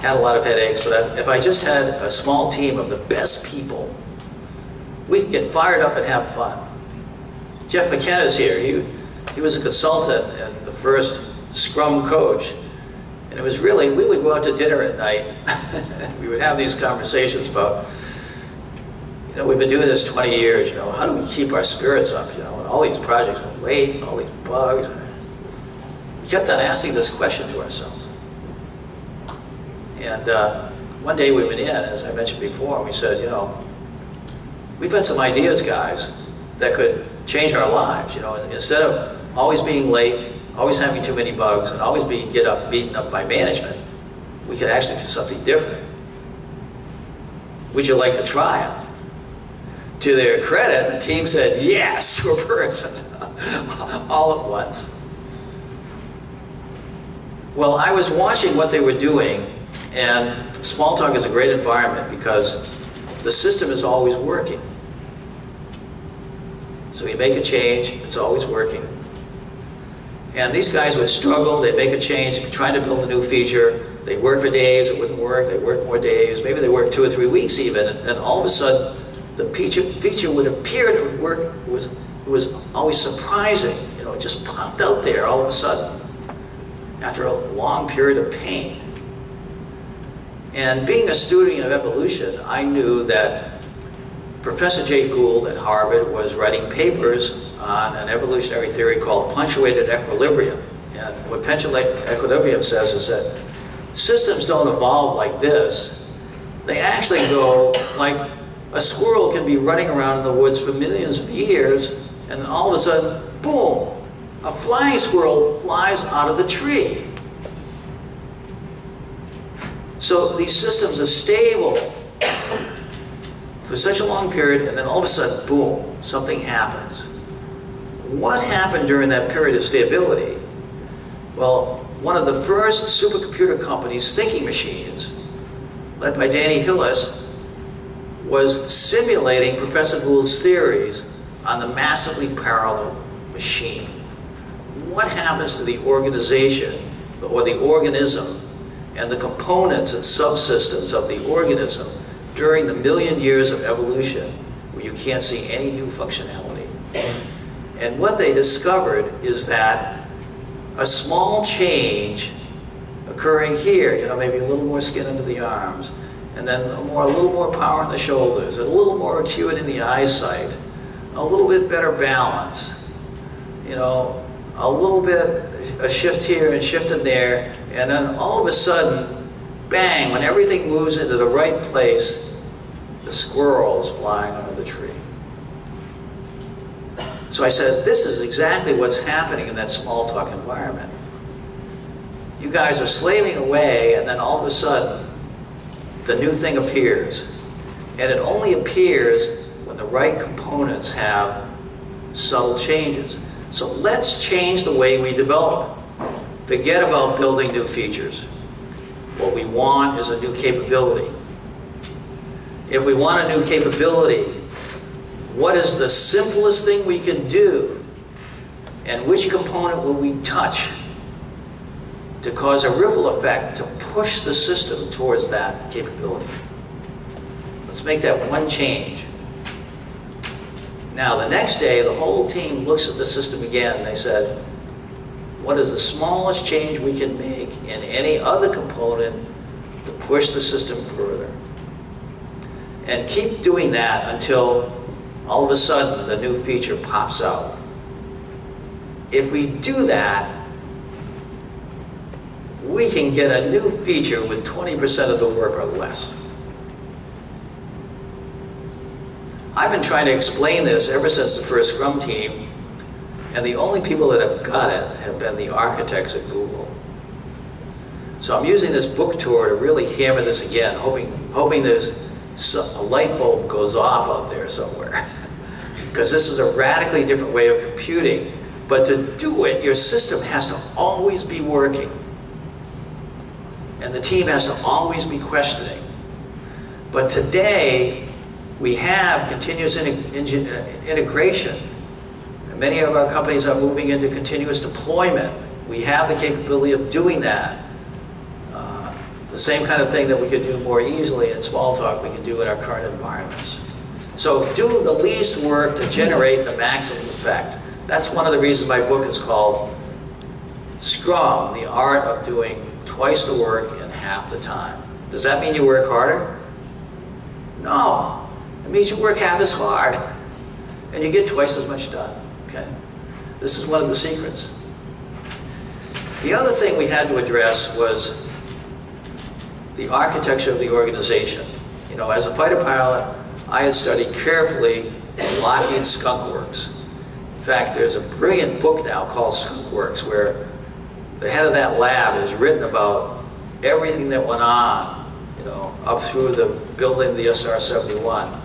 had a lot of headaches, but if I just had a small team of the best people, we could get fired up and have fun. Jeff McKenna's here. He was a consultant and the first Scrum coach. And it was really, we would go out to dinner at night. We would have these conversations about, you know, we've been doing this 20 years, you know, how do we keep our spirits up, you know, and all these projects are late and all these bugs. We kept on asking this question to ourselves. And one day we went in, as I mentioned before, and we said, you know, we've got some ideas, guys, that could change our lives, you know, instead of always being late, always having too many bugs, and always being beaten up by management, we could actually do something different. Would you like to try it? To their credit, the team said yes to a person, all at once. Well, I was watching what they were doing, and Smalltalk is a great environment because the system is always working. So you make a change, it's always working. And these guys would struggle, they'd make a change, they'd be trying to build a new feature, they'd work for days, it wouldn't work, they'd work more days, maybe they worked 2 or 3 weeks even, and all of a sudden the feature would appear to work. It was always surprising, you know, it just popped out there all of a sudden after a long period of pain. And being a student of evolution, I knew that Professor Jay Gould at Harvard was writing papers on an evolutionary theory called punctuated equilibrium. And what punctuated equilibrium says is that systems don't evolve like this. They actually go like a squirrel can be running around in the woods for millions of years, and then all of a sudden, boom, a flying squirrel flies out of the tree. So these systems are stable for such a long period, and then all of a sudden, boom, something happens. What happened during that period of stability? Well, one of the first supercomputer companies, Thinking Machines, led by Danny Hillis, was simulating Professor Gould's theories on the massively parallel machine. What happens to the organization, or the organism, and the components and subsystems of the organism during the million years of evolution where you can't see any new functionality? And what they discovered is that a small change occurring here, you know, maybe a little more skin under the arms, and then a little more power in the shoulders, a little more acuity in the eyesight, a little bit better balance, you know, a little bit, a shift here and shift in there, and then all of a sudden, bang, when everything moves into the right place, the squirrel is flying under the tree. So I said, this is exactly what's happening in that small talk environment. You guys are slaving away, and then all of a sudden, the new thing appears. And it only appears when the right components have subtle changes. So let's change the way we develop. Forget about building new features. What we want is a new capability. If we want a new capability, what is the simplest thing we can do? And which component will we touch to cause a ripple effect to push the system towards that capability? Let's make that one change. Now, the next day, the whole team looks at the system again, and they said, what is the smallest change we can make in any other component to push the system further? And keep doing that until all of a sudden the new feature pops out. If we do that, we can get a new feature with 20% of the work or less. I've been trying to explain this ever since the first Scrum team, and the only people that have got it have been the architects at Google. So I'm using this book tour to really hammer this again, hoping there's a light bulb goes off out there somewhere. Because this is a radically different way of computing. But to do it, your system has to always be working. And the team has to always be questioning. But today, we have continuous integration. And many of our companies are moving into continuous deployment. We have the capability of doing that. The same kind of thing that we could do more easily in Smalltalk, we can do in our current environments. So do the least work to generate the maximum effect. That's one of the reasons my book is called Scrum, the Art of Doing Twice the Work in Half the Time. Does that mean you work harder? No. It means you work half as hard and you get twice as much done. Okay? This is one of the secrets. The other thing we had to address was the architecture of the organization. You know, as a fighter pilot, I had studied carefully Lockheed Skunk Works. In fact, there's a brilliant book now called Skunk Works where the head of that lab has written about everything that went on, you know, up through the building of the SR-71,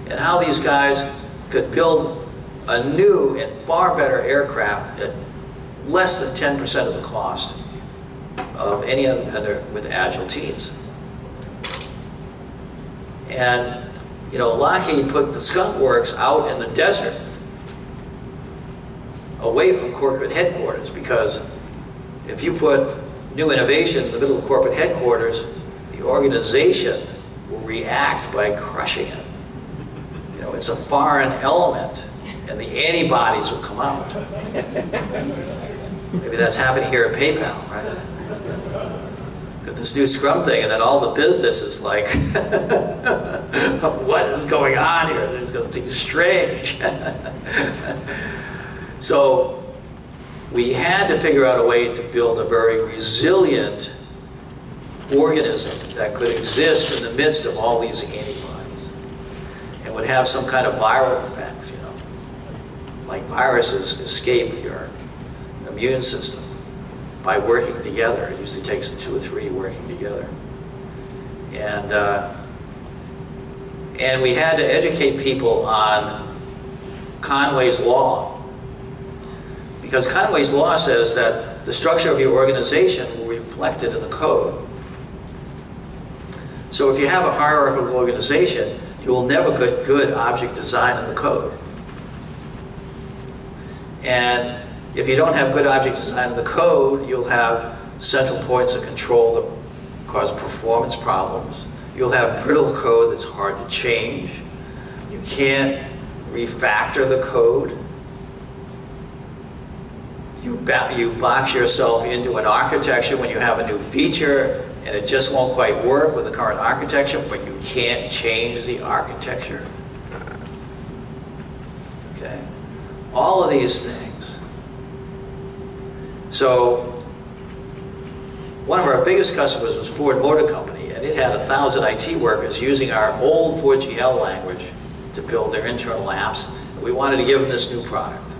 and how these guys could build a new and far better aircraft at less than 10% of the cost of any other vendor with agile teams. And, you know, Lockheed put the Skunk Works out in the desert, away from corporate headquarters, because if you put new innovation in the middle of corporate headquarters, the organization will react by crushing it. You know, it's a foreign element, and the antibodies will come out. Maybe that's happening here at PayPal, right? Got this new Scrum thing, and then all the business is like, what is going on here? There's something strange. So we had to figure out a way to build a very resilient organism that could exist in the midst of all these antibodies and would have some kind of viral effect, you know. Like viruses escape your immune system by working together. It usually takes 2 or 3 working together. And we had to educate people on Conway's law. Because Conway's law says that the structure of your organization will be reflected in the code. So if you have a hierarchical organization, you will never get good object design in the code. And if you don't have good object design in the code, you'll have central points of control that cause performance problems. You'll have brittle code that's hard to change. You can't refactor the code. You box yourself into an architecture when you have a new feature and it just won't quite work with the current architecture, but you can't change the architecture. Okay? All of these things So one of our biggest customers was Ford Motor Company, and it had 1,000 IT workers using our old 4GL language to build their internal apps. And we wanted to give them this new product.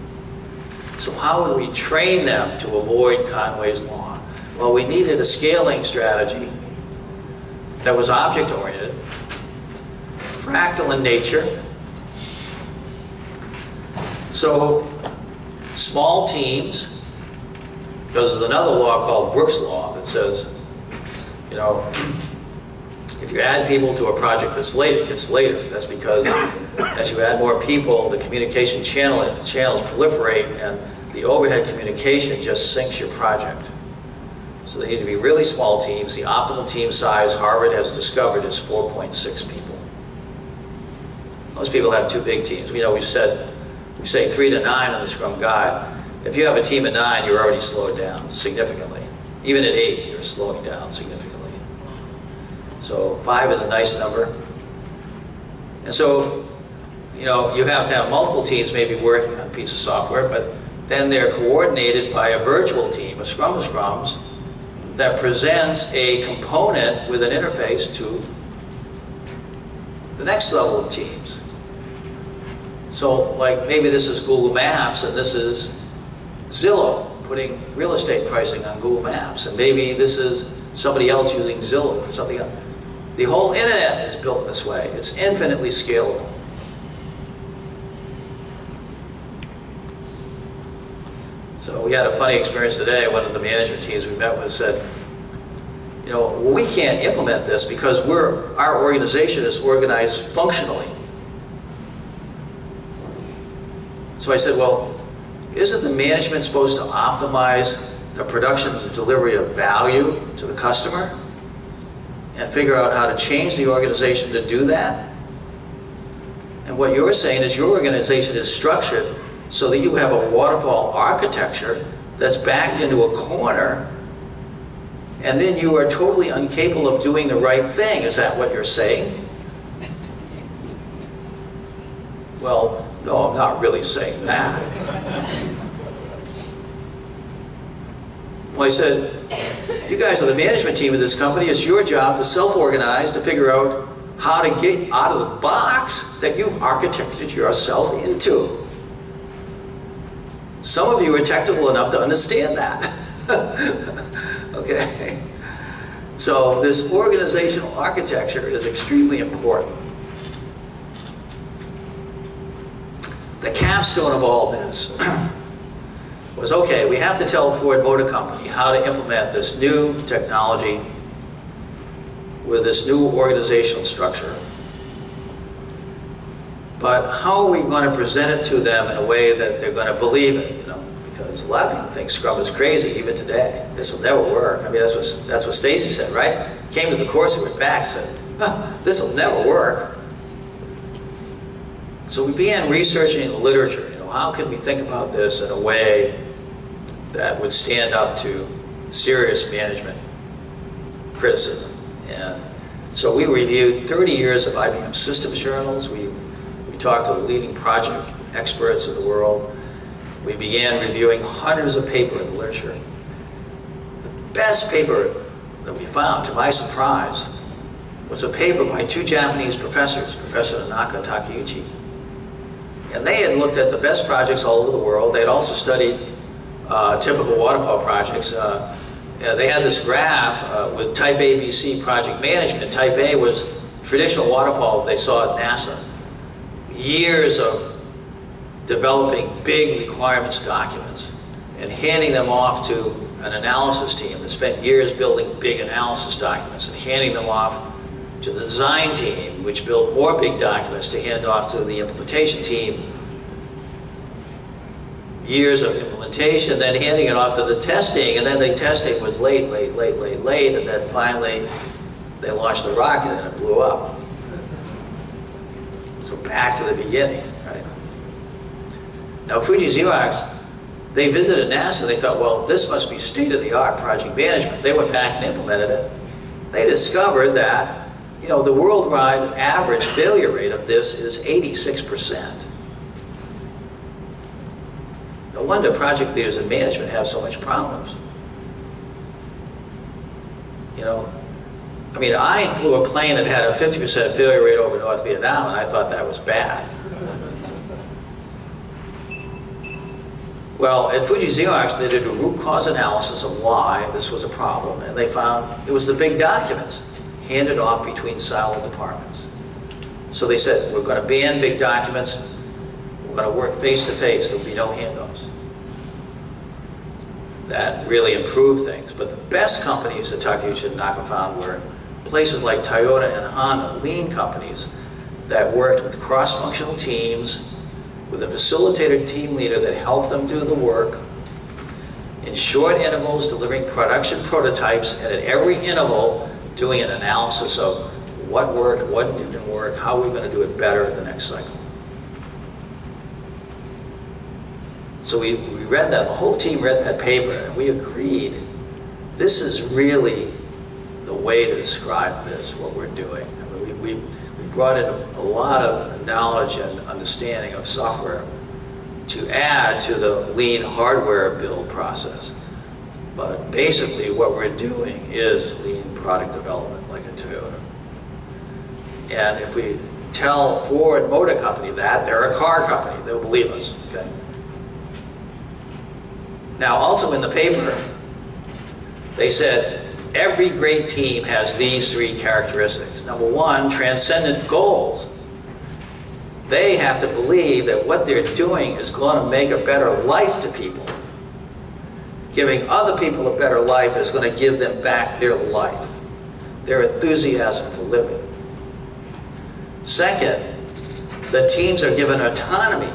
So how would we train them to avoid Conway's law? Well, we needed a scaling strategy that was object-oriented, fractal in nature. So small teams, because there's another law called Brooks Law that says, you know, if you add people to a project that's late, it gets later. That's because as you add more people, the communication channels proliferate and the overhead communication just sinks your project. So they need to be really small teams. The optimal team size, Harvard has discovered, is 4.6 people. Most people have too big teams. We say 3 to 9 on the Scrum Guide. If you have a team of 9, you're already slowed down significantly. Even at 8, you're slowing down significantly. So 5 is a nice number. And so, you know, you have to have multiple teams maybe working on a piece of software, but then they're coordinated by a virtual team, a scrum of scrums, that presents a component with an interface to the next level of teams. So, like, maybe this is Google Maps and this is Zillow putting real estate pricing on Google Maps, and maybe this is somebody else using Zillow for something else. The whole internet is built this way. It's infinitely scalable. So we had a funny experience today. One of the management teams we met with said, you know, well, we can't implement this because our organization is organized functionally. So I said, well, isn't the management supposed to optimize the production and delivery of value to the customer and figure out how to change the organization to do that? And what you're saying is your organization is structured so that you have a waterfall architecture that's backed into a corner, and then you are totally incapable of doing the right thing. Is that what you're saying? Well, no, I'm not really saying that. Well, I said, you guys are the management team of this company. It's your job to self-organize, to figure out how to get out of the box that you've architected yourself into. Some of you are technical enough to understand that. Okay? So this organizational architecture is extremely important. The capstone of all this was, okay, we have to tell Ford Motor Company how to implement this new technology with this new organizational structure. But how are we going to present it to them in a way that they're going to believe it, you know? Because a lot of people think Scrum is crazy even today. This will never work. I mean, that's what Stacy said, right? Came to the course and went back and said, oh, this will never work. So we began researching the literature. You know, how can we think about this in a way that would stand up to serious management criticism? And so we reviewed 30 years of IBM systems journals. We talked to the leading project experts in the world. We began reviewing hundreds of paper in the literature. The best paper that we found, to my surprise, was a paper by 2 Japanese professors, Professor Tanaka and Takeuchi. And they had looked at the best projects all over the world. They had also studied typical waterfall projects. They had this graph with Type A, B, C project management. Type A was traditional waterfall they saw at NASA. Years of developing big requirements documents and handing them off to an analysis team that spent years building big analysis documents and handing them off to the design team, which built more big documents to hand off to the implementation team. Years of implementation, then handing it off to the testing, and then the testing was late, and then finally they launched the rocket and it blew up. So back to the beginning, right? Now Fuji Xerox, they visited NASA, they thought, well, this must be state-of-the-art project management. They went back and implemented it. They discovered that, you know, the worldwide average failure rate of this is 86%. No wonder project leaders and management have so much problems. You know, I mean, I flew a plane that had a 50% failure rate over North Vietnam, and I thought that was bad. Well, at Fuji Xerox, they did a root cause analysis of why this was a problem, and they found it was the big documents handed off between siloed departments. So they said, we're going to ban big documents, we're going to work face-to-face, there'll be no handoffs. That really improved things. But the best companies that Takeuchi and Naka found were places like Toyota and Honda, lean companies that worked with cross-functional teams, with a facilitator team leader that helped them do the work, in short intervals delivering production prototypes, and at every interval doing an analysis of what worked, what didn't work, how we're going to do it better the next cycle. So we read that, the whole team read that paper, and we agreed, this is really the way to describe this, what we're doing. I mean, we brought in a lot of knowledge and understanding of software to add to the lean hardware build process. But basically what we're doing is lean product development, like a Toyota. And if we tell Ford Motor Company that, they're a car company, they'll believe us, okay? Now, also in the paper, they said, every great team has these three characteristics. Number one, transcendent goals. They have to believe that what they're doing is going to make a better life to people. Giving other people a better life is going to give them back their life, their enthusiasm for living. Second, the teams are given autonomy,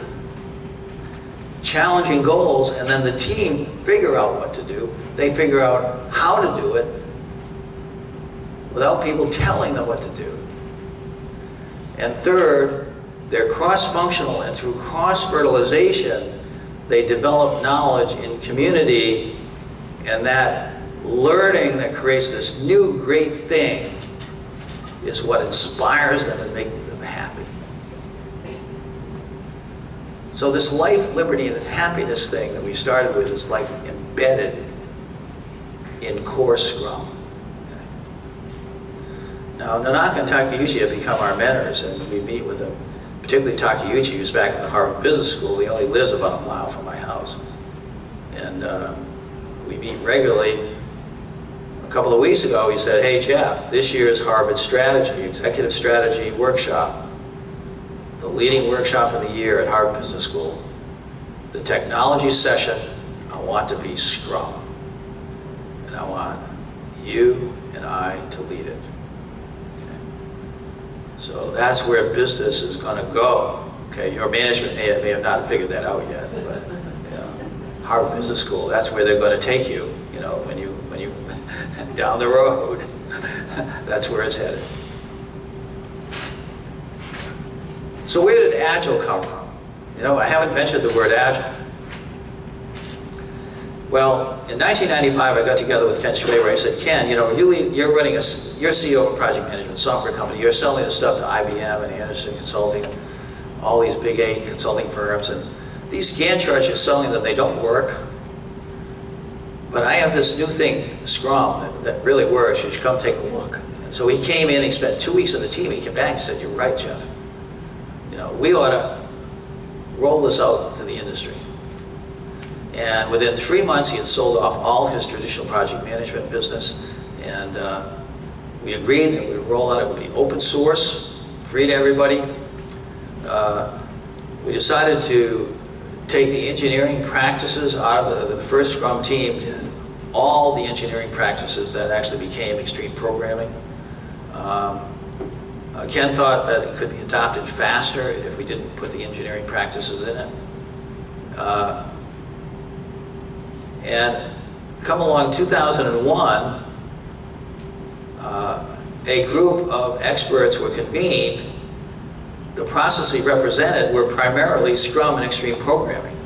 challenging goals, and then the team figure out what to do. They figure out how to do it without people telling them what to do. And third, they're cross-functional, and through cross-fertilization, they develop knowledge in community, and that learning that creates this new great thing is what inspires them and makes them happy. So this life, liberty, and happiness thing that we started with is like embedded in core Scrum. Now, Nanaka and Takeuchi have become our mentors, and we meet with them. Particularly Takeuchi, who's back at the Harvard Business School. He only lives about a mile from my house. And we meet regularly. A couple of weeks ago, he said, hey, Jeff, this year's Harvard Strategy, Executive Strategy Workshop, the leading workshop of the year at Harvard Business School, the technology session, I want to be Scrum. And I want you and I to lead it. So that's where business is going to go. Okay, your management may have not figured that out yet, but you know, Harvard Business School, that's where they're going to take you. You know, when you down the road, that's where it's headed. So where did Agile come from? You know, I haven't mentioned the word Agile. Well, in 1995, I got together with Ken Schwaber. I said, Ken, you know, you're running you're CEO of a project management software company. You're selling this stuff to IBM and Anderson Consulting, and all these big 8 consulting firms. And these Gantt charts, you're selling them, they don't work. But I have this new thing, Scrum, that really works. You should come take a look. And so he came in, he spent 2 weeks on the team. He came back and said, you're right, Jeff. You know, we ought to roll this out to the industry. And within 3 months, he had sold off all his traditional project management business. And we agreed that we would roll out, it would be open source, free to everybody. We decided to take the engineering practices out of the first Scrum team, did all the engineering practices that actually became extreme programming. Ken thought that it could be adopted faster if we didn't put the engineering practices in it. And come along 2001, a group of experts were convened. The processes he represented were primarily Scrum and extreme programming,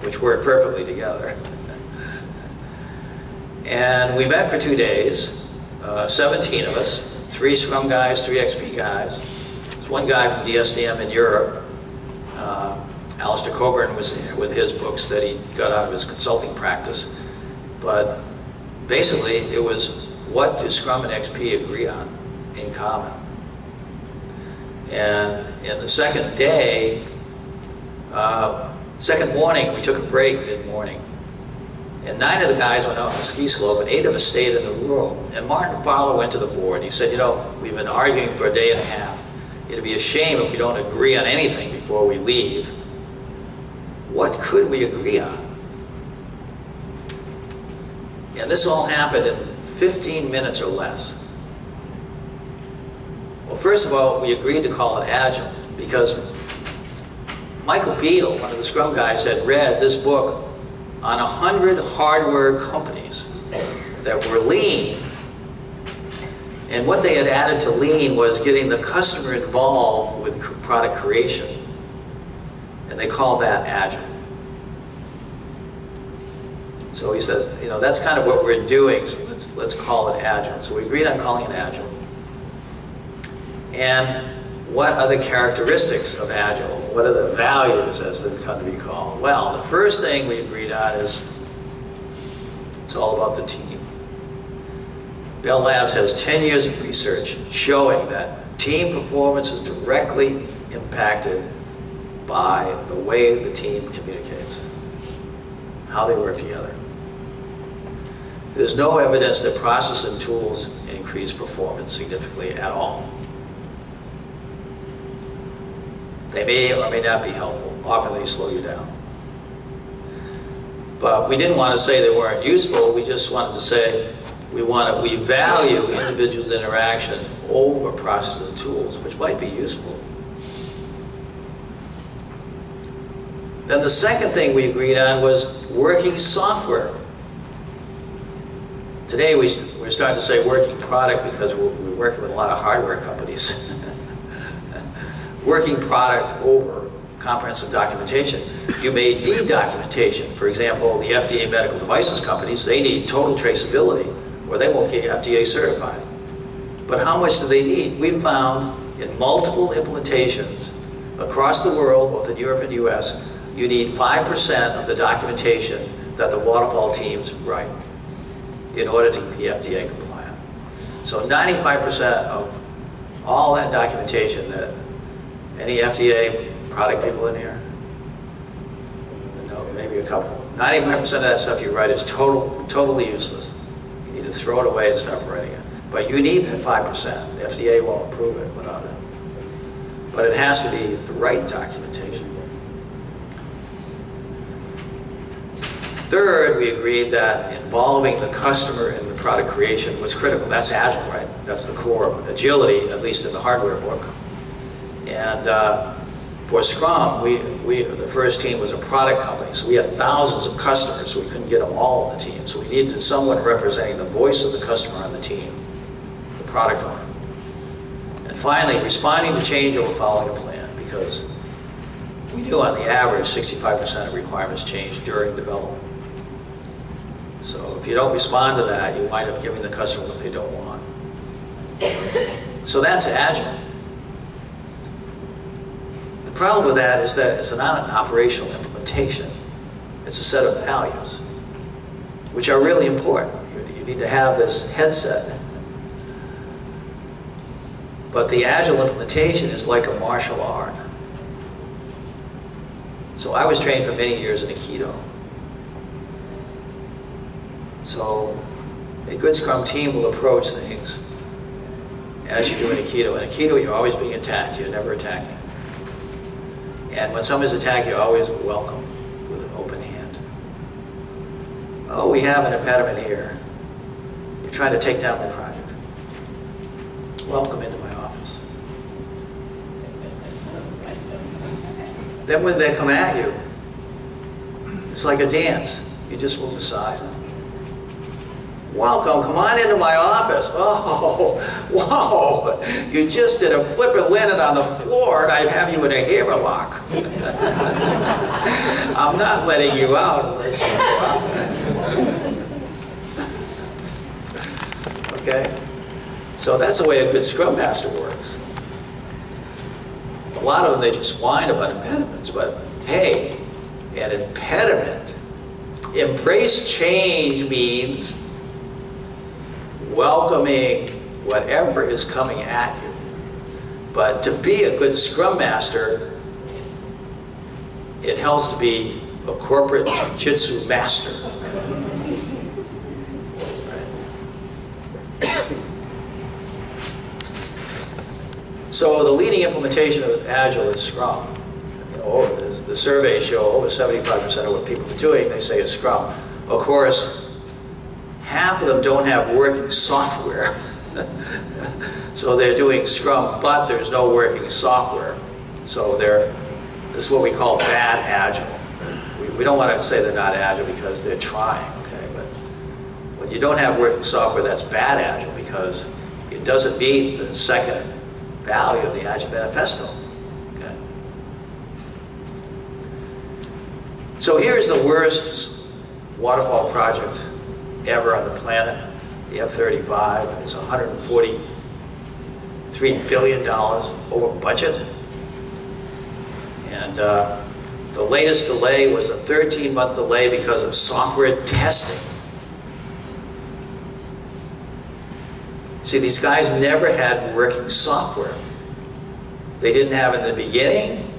which work perfectly together. And we met for 2 days, 17 of us, 3 Scrum guys, 3 XP guys. There's 1 guy from DSDM in Europe. Alistair Coburn was with his books that he got out of his consulting practice. But basically, it was what do Scrum and XP agree on in common? And in the second day, second morning, we took a break mid-morning. And 9 of the guys went out on the ski slope, and 8 of us stayed in the room. And Martin Fowler went to the board. He said, you know, we've been arguing for a day and a half. It'd be a shame if we don't agree on anything before we leave. What could we agree on? And this all happened in 15 minutes or less. Well, first of all, we agreed to call it Agile because Michael Beadle, one of the Scrum guys, had read this book on 100 hardware companies that were lean. And what they had added to lean was getting the customer involved with product creation. And they called that Agile. So he said, you know, that's kind of what we're doing, so let's call it Agile. So we agreed on calling it Agile. And what are the characteristics of Agile? What are the values, as they come to be called? Well, the first thing we agreed on is it's all about the team. Bell Labs has 10 years of research showing that team performance is directly impacted by the way the team communicates, how they work together. There's no evidence that process and tools increase performance significantly at all. They may or may not be helpful. Often they slow you down. But we didn't want to say they weren't useful. We just wanted to say we value individuals' interactions over process and tools, which might be useful. Then the second thing we agreed on was working software. Today we're starting to say working product because we're working with a lot of hardware companies. Working product over comprehensive documentation. You may need documentation. For example, the FDA medical devices companies, they need total traceability or they won't get FDA certified. But how much do they need? We've found in multiple implementations across the world, both in Europe and US, you need 5% of the documentation that the waterfall teams write in order to be FDA compliant. So 95% of all that documentation that any FDA product people in here? No, maybe a couple. 95% of that stuff you write is totally useless. You need to throw it away and start writing it. But you need that 5%. The FDA won't approve it without it. But it has to be the right documentation. Third, we agreed that involving the customer in the product creation was critical. That's Agile, right? That's the core of agility, at least in the hardware book. And for Scrum, the first team was a product company, so we had thousands of customers, so we couldn't get them all on the team. So we needed someone representing the voice of the customer on the team, the product owner. And finally, responding to change over following a plan, because we knew on the average 65% of requirements change during development. So if you don't respond to that, you wind up giving the customer what they don't want. So that's Agile. The problem with that is that it's not an operational implementation. It's a set of values, which are really important. You need to have this headset. But the Agile implementation is like a martial art. So I was trained for many years in Aikido. So a good Scrum team will approach things as you do in Aikido. In Aikido, you're always being attacked. You're never attacking. And when somebody's attacking, you're always welcome with an open hand. Oh, we have an impediment here. You're trying to take down my project. Welcome into my office. Then when they come at you, it's like a dance. You just move aside. Welcome, come on into my office. Oh, whoa, you just did a flip and landed on the floor and I have you in a hammerlock. I'm not letting you out unless you go out. Okay? So that's the way a good Scrum Master works. A lot of them, they just whine about impediments, but hey, an impediment. Embrace change means welcoming whatever is coming at you. But to be a good Scrum Master, it helps to be a corporate jiu-jitsu master. So the leading implementation of Agile is Scrum. You know, the surveys show over 75% of what people are doing, they say is Scrum. Of course, half of them don't have working software. So they're doing Scrum, but there's no working software. So this is what we call bad Agile. We don't want to say they're not Agile because they're trying, okay? But when you don't have working software, that's bad Agile because it doesn't meet the second value of the Agile Manifesto, okay? So here's the worst waterfall project ever on the planet, the F-35. It's $143 billion over budget. And the latest delay was a 13-month delay because of software testing. See, these guys never had working software. They didn't have it in the beginning.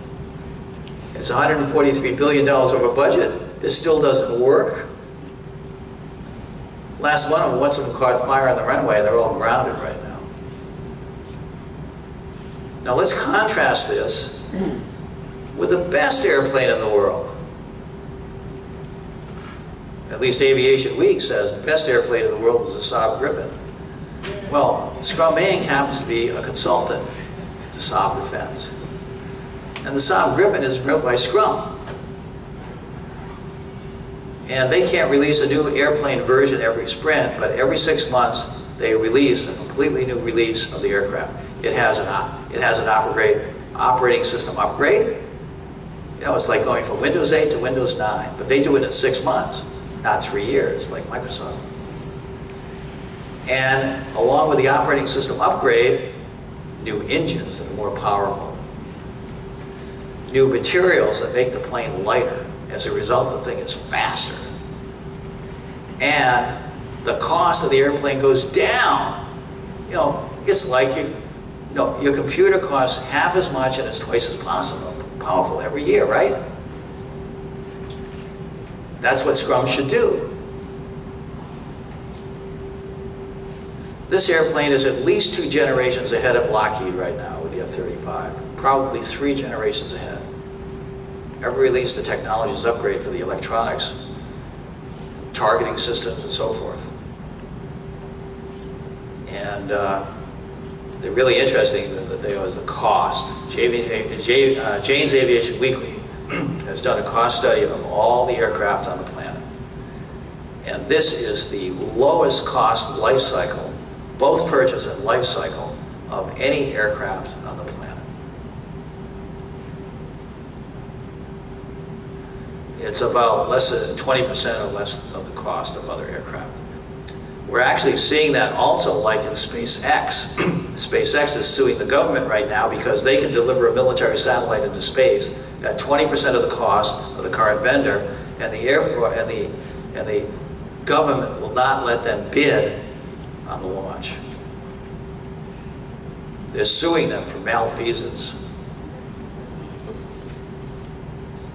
It's $143 billion over budget. It still doesn't work. Last one, once of them caught fire on the runway, they're all grounded right now. Now let's contrast this with the best airplane in the world. At least Aviation Week says the best airplane in the world is the Saab Gripen. Well, Scrum Inc. happens to be a consultant to Saab Defense. And the Saab Gripen is built by Scrum. And they can't release a new airplane version every sprint, but every 6 months they release a completely new release of the aircraft. It has an operating system upgrade. You know, it's like going from Windows 8 to Windows 9, but they do it in 6 months, not 3 years like Microsoft. And along with the operating system upgrade, new engines that are more powerful, new materials that make the plane lighter. As a result, the thing is faster. And the cost of the airplane goes down. You know, it's like your computer costs half as much and it's twice as powerful every year, right? That's what Scrum should do. This airplane is at least 2 generations ahead of Lockheed right now with the F-35, probably 3 generations ahead. Every release, the technology is upgraded for the electronics, targeting systems, and so forth. And they're really interesting that they was the cost. Jane's Aviation Weekly has done a cost study of all the aircraft on the planet. And this is the lowest cost life cycle, both purchase and life cycle, of any aircraft on the planet. It's about less than 20% or less of the cost of other aircraft. We're actually seeing that also like in SpaceX. SpaceX is suing the government right now because they can deliver a military satellite into space at 20% of the cost of the current vendor, and the Air Force and the government will not let them bid on the launch. They're suing them for malfeasance.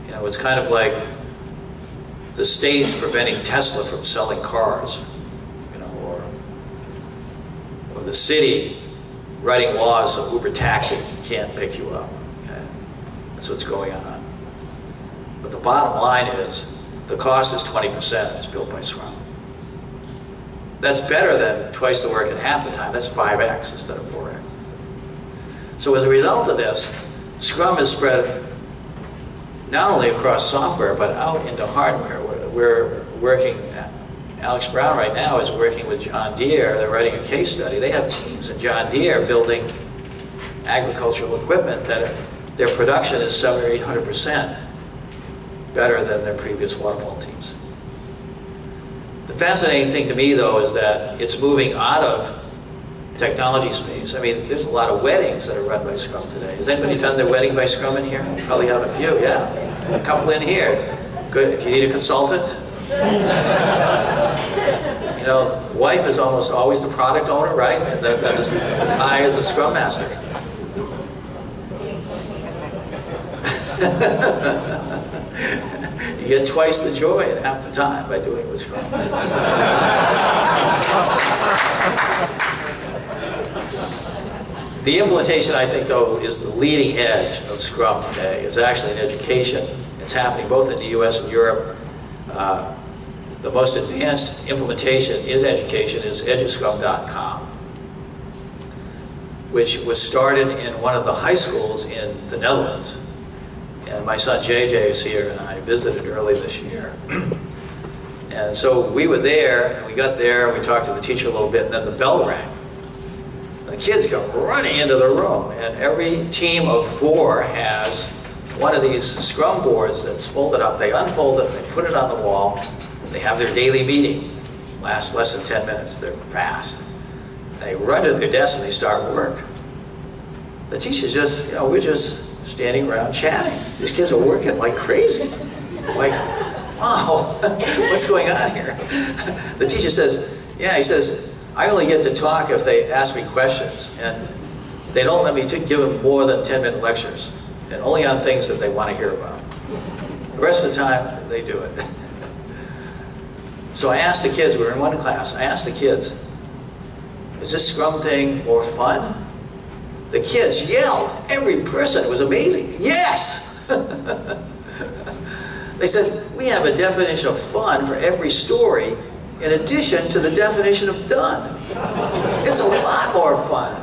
You know, it's kind of like the states preventing Tesla from selling cars, you know, or the city writing laws so Uber Taxi can't pick you up. Okay? That's what's going on. But the bottom line is, the cost is 20%. It's built by Scrum. That's better than twice the work in half the time. That's 5x instead of 4x. So as a result of this, Scrum is spread not only across software, but out into hardware. We're working, Alex Brown right now is working with John Deere. They're writing a case study. They have teams in John Deere building agricultural equipment that their production is 700 or 800% better than their previous waterfall teams. The fascinating thing to me, though, is that it's moving out of technology space. I mean, there's a lot of weddings that are run by Scrum today. Has anybody done their wedding by Scrum in here? Probably have a few, yeah. A couple in here. Good. If you need a consultant. You know, the wife is almost always the product owner, right? And the guy is the scrum master. You get twice the joy in half the time by doing it with Scrum. The implementation, I think, though, is the leading edge of Scrum today. It's actually in education. It's happening both in the US and Europe. The most advanced implementation in education is eduscrum.com, which was started in one of the high schools in the Netherlands. And my son JJ is here, and I visited early this year. And so we were there, and we got there, and we talked to the teacher a little bit, and then the bell rang. And the kids go running into the room, and every team of 4 has one of these scrum boards that's folded up. They unfold it, they put it on the wall, they have their daily meeting. Lasts less than 10 minutes, they're fast. They run to their desk and they start work. The teacher's just, we're just standing around chatting. These kids are working like crazy. Like, wow, what's going on here? The teacher says, he says, I only get to talk if they ask me questions, and they don't let me give them more than 10-minute lectures, and only on things that they want to hear about. The rest of the time, they do it. So I asked the kids, we were in one class, I asked the kids, is this Scrum thing more fun? The kids yelled, every person, it was amazing, yes! They said, we have a definition of fun for every story in addition to the definition of done. It's a lot more fun.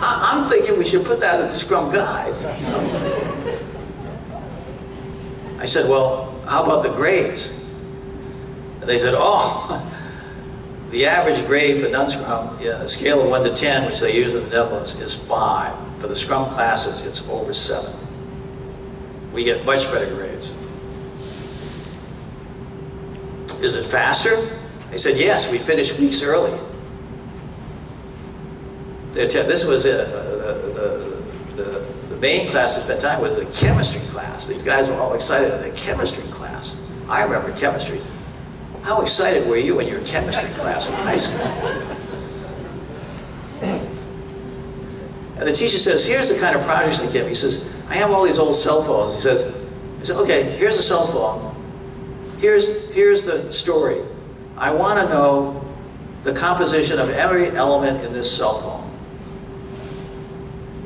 I'm thinking we should put that in the Scrum guide. I said, well, how about the grades? And they said, the average grade for non-Scrum, a scale of 1 to 10, which they use in the Netherlands, is 5. For the Scrum classes, it's over 7. We get much better grades. Is it faster? They said, yes, we finish weeks early. This was the main class at that time was the chemistry class. These guys were all excited in the chemistry class. I remember chemistry. How excited were you in your chemistry class in high school? And the teacher says, here's the kind of projects they give me. He says, I have all these old cell phones. He said, okay, here's a cell phone. Here's the story. I want to know the composition of every element in this cell phone.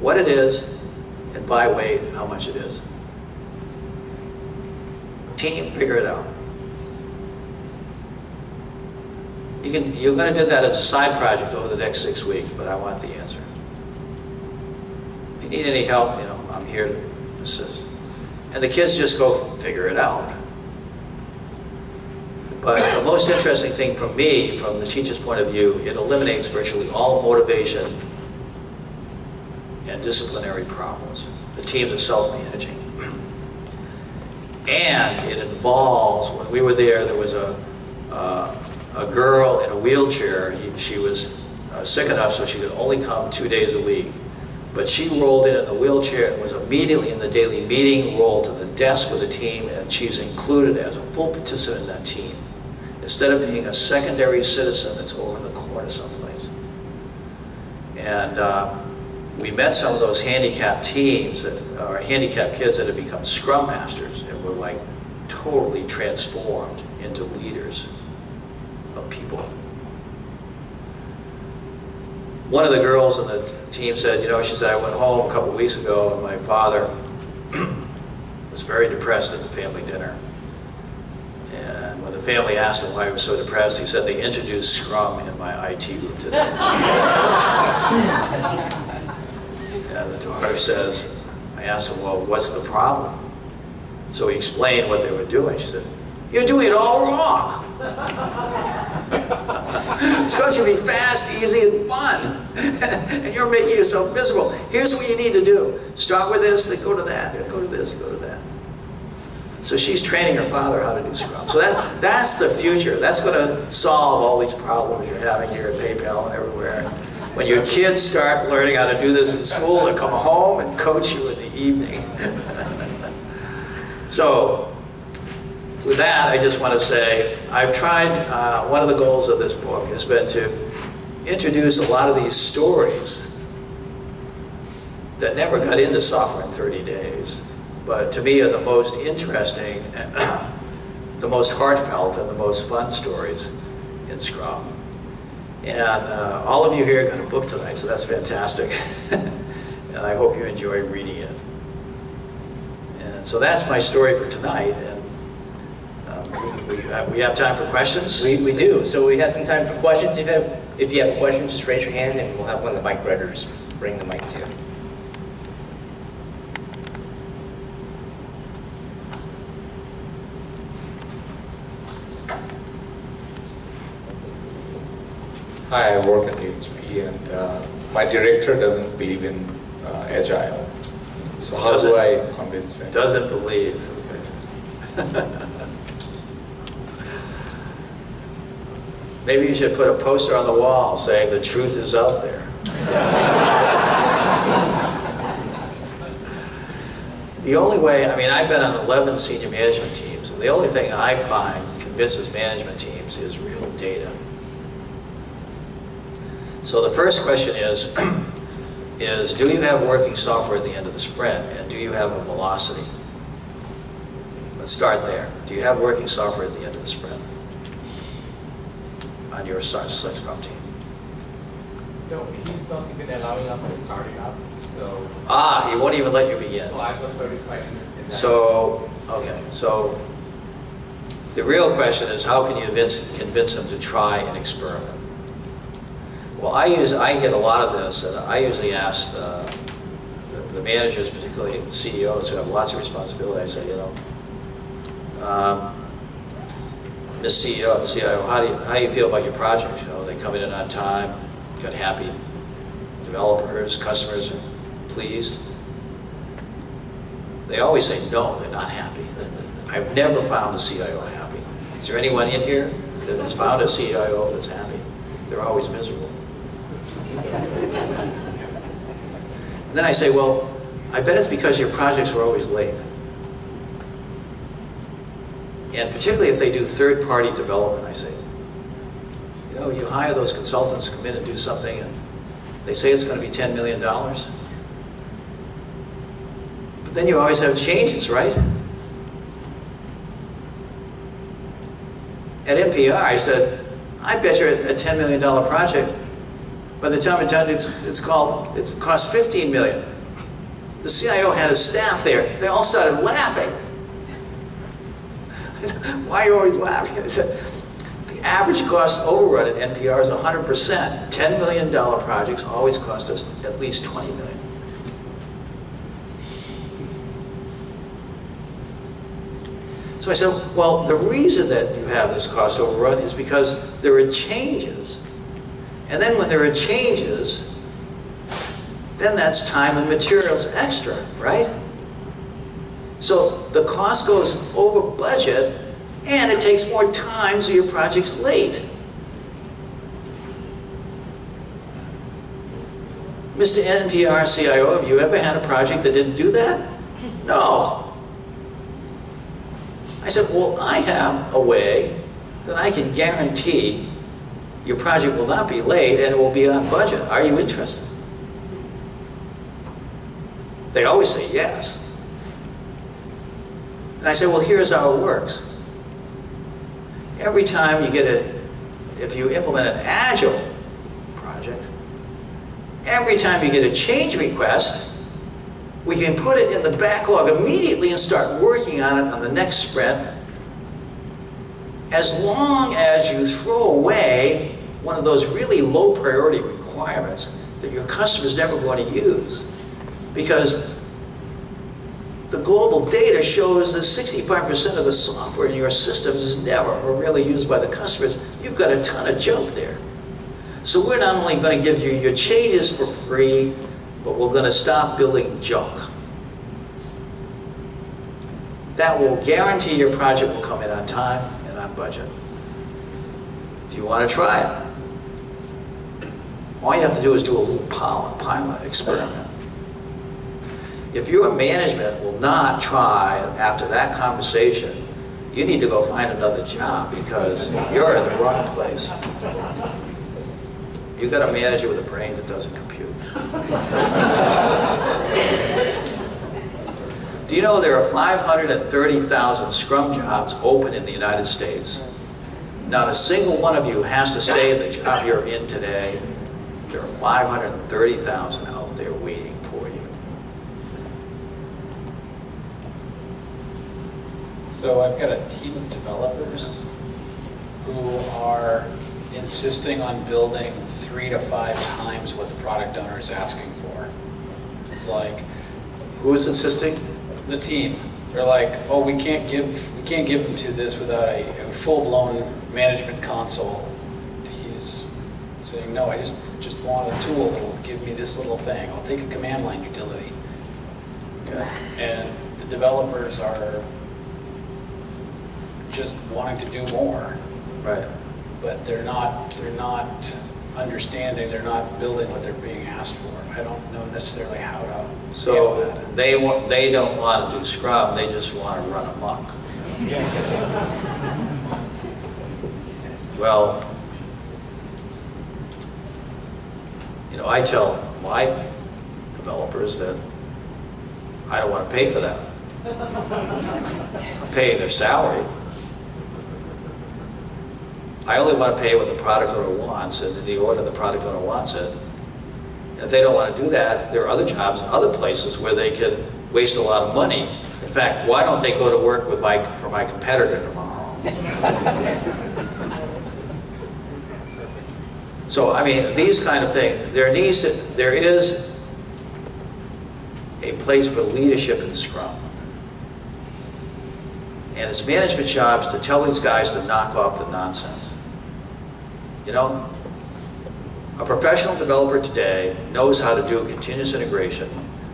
What it is, and by weight, how much it is. Team, figure it out. You're going to do that as a side project over the next 6 weeks, but I want the answer. If you need any help, I'm here to assist. And the kids just go figure it out. But the most interesting thing for me, from the teacher's point of view, it eliminates virtually all motivation and disciplinary problems. The teams are self-managing. And it involves, when we were there was a girl in a wheelchair. She was sick enough so she could only come 2 days a week. But she rolled in the wheelchair and was immediately in the daily meeting, rolled to the desk with the team, and she's included as a full participant in that team, instead of being a secondary citizen that's over in the corner someplace. And we met some of those handicapped teams, or handicapped kids that had become Scrum Masters and were like totally transformed into leaders of people. One of the girls in the team said, she said, I went home a couple of weeks ago and my father was very depressed at the family dinner. And when the family asked him why he was so depressed, he said, they introduced Scrum in my IT group today. And the daughter says, I asked him, well, what's the problem? So he explained what they were doing. She said, you're doing it all wrong. Scrum should be fast, easy, and fun. And you're making yourself miserable. Here's what you need to do. Start with this, then go to that, then go to this, go to that. So she's training her father how to do Scrum. So that's the future. That's going to solve all these problems you're having here at PayPal and everywhere. When your kids start learning how to do this in school, they come home and coach you in the evening. So, with that, I just want to say, I've tried, one of the goals of this book has been to introduce a lot of these stories that never got into software in 30 days, but to me are the most interesting, and the most heartfelt, and the most fun stories in Scrum. And all of you here got a book tonight, so that's fantastic. And I hope you enjoy reading it. And so that's my story for tonight. And we have time for questions? We do. So we have some time for questions. If you have a question, just raise your hand and we'll have one of the mic writers bring the mic to you. Hi, I work at HP and my director doesn't believe in Agile. So how do I convince him? Doesn't believe. Maybe you should put a poster on the wall saying the truth is out there. The only way, I mean, I've been on 11 senior management teams, and the only thing I find convinces management teams is real data. So the first question is do you have working software at the end of the sprint, and do you have a velocity? Let's start there. Do you have working software at the end of the sprint on your Scrum team? No, he's not even allowing us to start it up, so... He won't even let you begin. So I've got 35 minutes in that. So, okay, so the real question is how can you convince them to try and experiment? Well, I get a lot of this, and I usually ask the managers, particularly the CEOs who have lots of responsibility, I say, Ms. CEO, CIO, how do you feel about your projects? They come in on time, got happy developers, customers are pleased. They always say no, they're not happy. I've never found a CIO happy. Is there anyone in here that has found a CIO that's happy? They're always miserable. And then I say, well, I bet it's because your projects were always late. And particularly if they do third-party development, I say, you hire those consultants to come in and do something, and they say it's going to be $10 million. But then you always have changes, right? At NPR, I said, I bet you're a $10 million project. By the time it's done, it cost $15 million. The CIO had his staff there. They all started laughing. I said, why are you always laughing? I said, the average cost overrun at NPR is 100%. $10 million projects always cost us at least $20 million. So I said, well, the reason that you have this cost overrun is because there are changes. And then when there are changes, then that's time and materials extra, right? So the cost goes over budget, and it takes more time, so your project's late. Mr. NPR CIO, have you ever had a project that didn't do that? No. I said, well, I have a way that I can guarantee your project will not be late and it will be on budget. Are you interested? They always say yes. And I said, well, here's how it works. Every time you if you implement an Agile project, every time you get a change request, we can put it in the backlog immediately and start working on it on the next sprint, as long as you throw away one of those really low priority requirements that your customer's never going to use. Because the global data shows that 65% of the software in your systems is never or rarely used by the customers. You've got a ton of junk there. So we're not only going to give you your changes for free, but we're going to stop building junk. That will guarantee your project will come in on time and on budget. Do you want to try it? All you have to do is do a little pilot experiment. If your management will not try after that conversation, you need to go find another job because you're in the wrong place. You got a manager with a brain that doesn't compute. Do you know there are 530,000 Scrum jobs open in the United States? Not a single one of you has to stay in the job you're in today. There are 530,000 out there waiting for you. So I've got a team of developers who are insisting on building 3 to 5 times what the product owner is asking for. It's like Who's insisting? the team. They're like, oh, we can't give them to this without a full-blown management console. He's saying, no, I just want a tool that will give me this little thing. I'll take a command line utility. Okay. And the developers are just wanting to do more, Right. but they're not understanding, they're not building what they're being asked for. I don't know necessarily how to handle So that. they don't want to do Scrum, they just want to run amok. Well, you know, I tell my developers that I don't want to pay for that. I'm paying their salary. I only want to pay what the product owner wants and in the order the product owner wants it. And if they don't want to do that, there are other jobs, other places where they can waste a lot of money. In fact, why don't they go to work with for my competitor tomorrow? So, I mean, these kind of things, there is a place for leadership in Scrum. And it's management jobs to tell these guys to knock off the nonsense. You know, a professional developer today knows how to do continuous integration,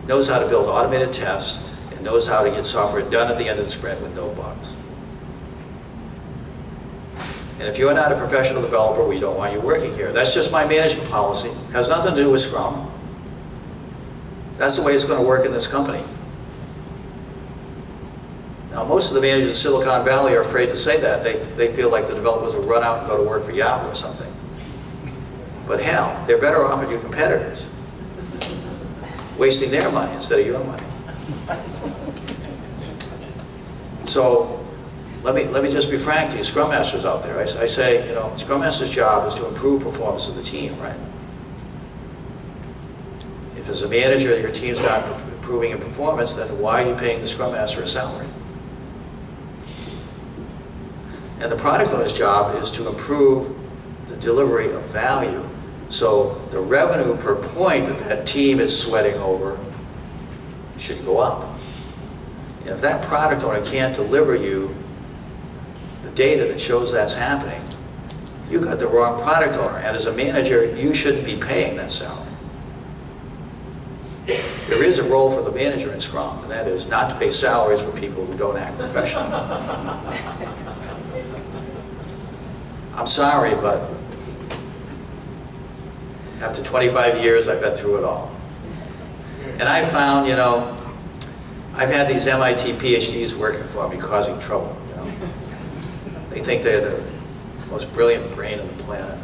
knows how to build automated tests, and knows how to get software done at the end of the sprint with no bugs. And if you're not a professional developer, we don't want you working here. That's just my management policy. It has nothing to do with Scrum. That's the way it's going to work in this company. Now, most of the managers in Silicon Valley are afraid to say that. They feel like the developers will run out and go to work for Yahoo or something. But hell, they're better off than your competitors, wasting their money instead of your money. So let me just be frank to you, Scrum Masters out there. I say, you know, Scrum Master's job is to improve performance of the team, right? If as a manager your team's not improving in performance, then why are you paying the Scrum Master a salary? And the product owner's job is to improve the delivery of value. So the revenue per point that team is sweating over should go up. And if that product owner can't deliver you the data that shows that's happening, you got the wrong product owner. And as a manager, you shouldn't be paying that salary. There is a role for the manager in Scrum, and that is not to pay salaries for people who don't act professionally. I'm sorry, but after 25 years, I've been through it all. And I found, you know, I've had these MIT PhDs working for me, causing trouble, you know. They think they're the most brilliant brain on the planet.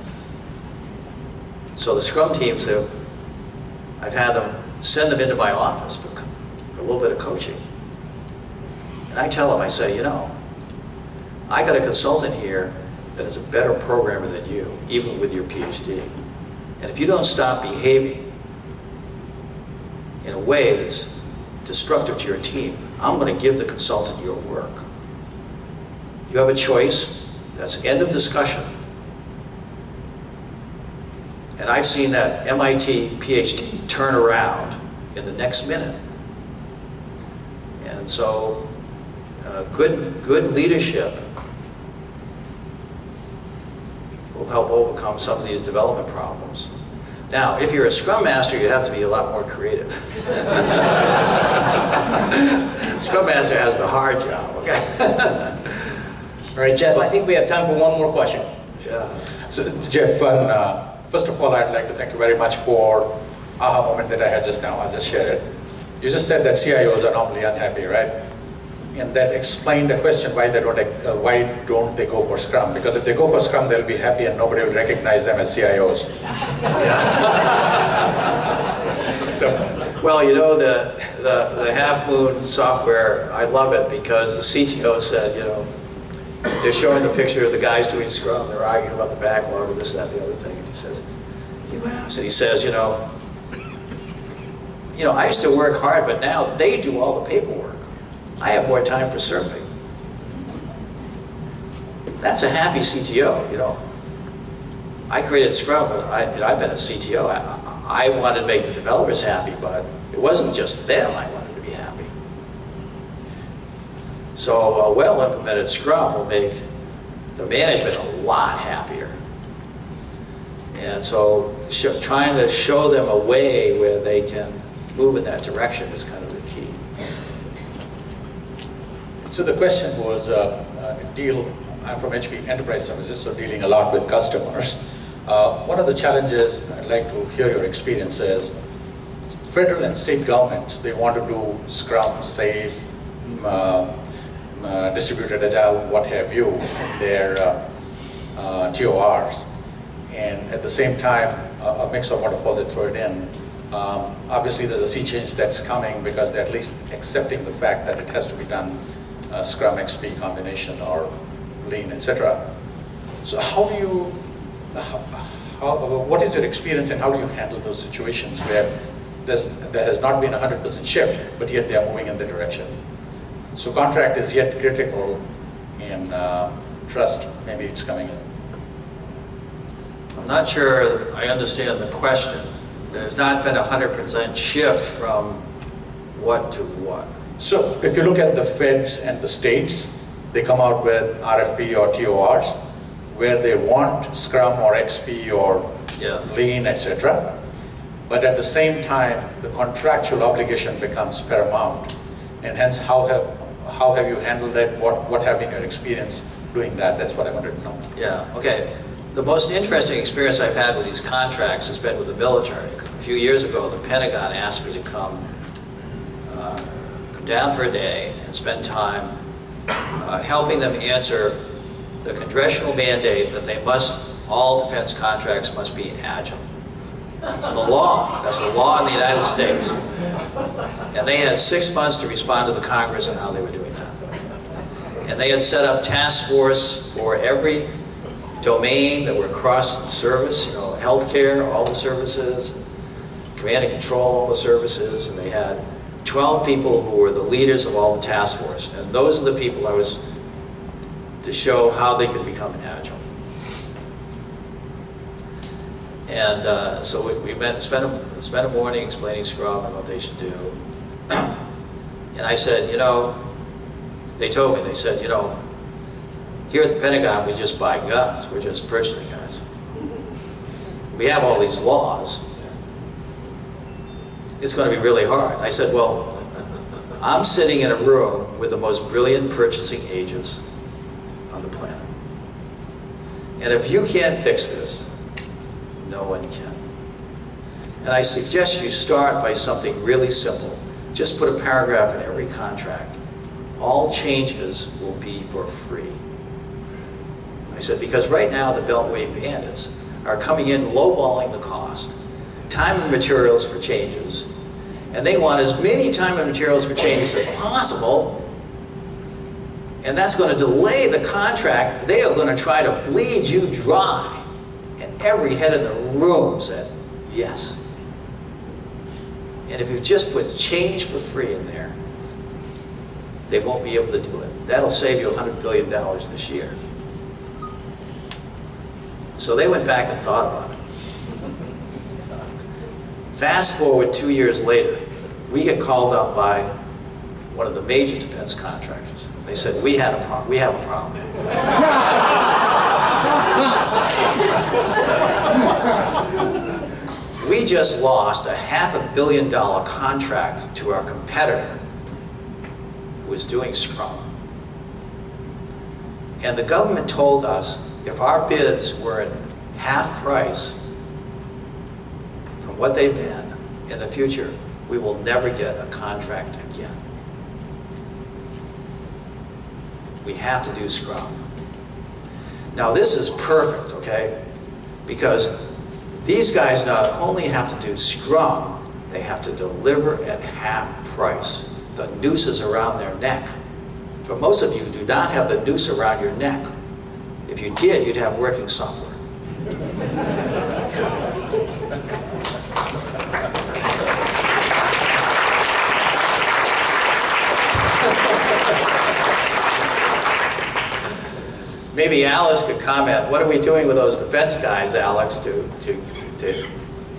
So the Scrum teams, I've had them send them into my office for a little bit of coaching. And I tell them, I say, you know, I got a consultant here that is a better programmer than you, even with your PhD. And if you don't stop behaving in a way that's destructive to your team, I'm going to give the consultant your work. You have a choice. That's end of discussion. And I've seen that MIT PhD turn around in the next minute. And so good leadership will help overcome some of these development problems. Now, if you're a Scrum Master, you have to be a lot more creative. Scrum Master has the hard job, okay? All right, Jeff, I think we have time for one more question. Yeah. So, Jeff, first of all, I'd like to thank you very much for aha moment that I had just now. I'll just share it. You just said that CIOs are normally unhappy, right? And that explained the question why they don't they go for Scrum? Because if they go for Scrum, they'll be happy and nobody will recognize them as CIOs. So, Well, you know, the Half Moon software, I love it because the CTO said, you know, they're showing the picture of the guys doing Scrum. They're arguing about the backlog and this, that, the other thing. And he says, he laughs and he says, you know, I used to work hard, but now they do all the paperwork. I have more time for surfing. That's a happy CTO, you know. I created Scrum, but I've been a CTO. I wanted to make the developers happy, but it wasn't just them I wanted to be happy. So a well-implemented Scrum will make the management a lot happier. And so trying to show them a way where they can move in that direction is kind of the key. so the question was, I'm from HP Enterprise Services, so dealing a lot with customers. What are the challenges? I'd like to hear your experiences. Federal and state governments, they want to do Scrum, Safe, distributed agile, what have you, their TORs. And at the same time, a mix of waterfall, they throw it in. Obviously, there's a sea change that's coming because they're at least accepting the fact that it has to be done Scrum XP combination or Lean, etc. So how do you, what is your experience and how do you handle those situations where there has not been 100% shift, but yet they are moving in the direction? So contract is yet critical in trust, maybe it's coming in. I'm not sure I understand the question. There's not been 100% shift from what to what. So if you look at the feds and the states, they come out with RFP or TORs where they want Scrum or XP or Lean, etc. But at the same time, the contractual obligation becomes paramount. And hence, how have you handled that? What have been your experience doing that? That's what I wanted to know. Yeah, okay. The most interesting experience I've had with these contracts has been with the military. A few years ago, the Pentagon asked me to come down for a day and spend time helping them answer the congressional mandate that all defense contracts must be agile. That's the law. That's the law in the United States. And they had 6 months to respond to the Congress on how they were doing that. And they had set up task force for every domain that were across the service, healthcare, all the services, command and control, all the services, and they had 12 people who were the leaders of all the task force. And those are the people I was to show how they could become agile. And so we spent a morning explaining Scrum and what they should do. And I said, they told me, they said, here at the Pentagon, we just buy guns. We're just purchasing guns. We have all these laws. It's going to be really hard. I said, well, I'm sitting in a room with the most brilliant purchasing agents on the planet. And if you can't fix this, no one can. And I suggest you start by something really simple. Just put a paragraph in every contract. All changes will be for free. I said, because right now the Beltway bandits are coming in lowballing the cost, time and materials for changes, and they want as many time and materials for changes as possible, and that's going to delay the contract. They are going to try to bleed you dry. And every head in the room said, yes. And if you just put change for free in there, they won't be able to do it. That'll save you $100 billion this year. So they went back and thought about it. Fast forward 2 years later, we get called up by one of the major defense contractors. They said, we have a problem. We just lost a $500 million contract to our competitor who was doing Scrum. And the government told us if our bids were at half price from what they've been in the future, we will never get a contract again. We have to do Scrum. Now this is perfect, okay? Because these guys not only have to do Scrum, they have to deliver at half price. The noose is around their neck. But most of you do not have the noose around your neck. If you did, you'd have working software. Maybe Alice could comment, what are we doing with those defense guys, Alex, to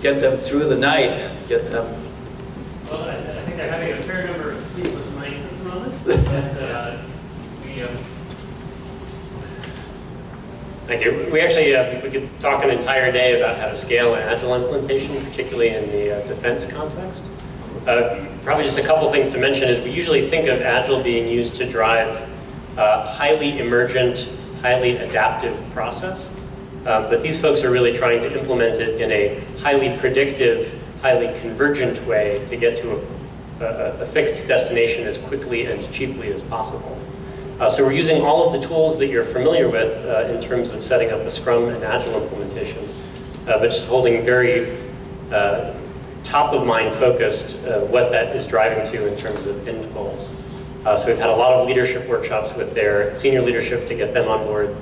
get them through the night and get them... Well, I think they're having a fair number of sleepless nights at the moment. Thank you. We actually, we could talk an entire day about how to scale an Agile implementation, particularly in the defense context. Probably just a couple things to mention is we usually think of Agile being used to drive highly emergent, highly adaptive process. But these folks are really trying to implement it in a highly predictive, highly convergent way to get to a fixed destination as quickly and cheaply as possible. So we're using all of the tools that you're familiar with in terms of setting up a Scrum and Agile implementation, but just holding very top-of-mind focused what that is driving to in terms of end goals. So we've had a lot of leadership workshops with their senior leadership to get them on board,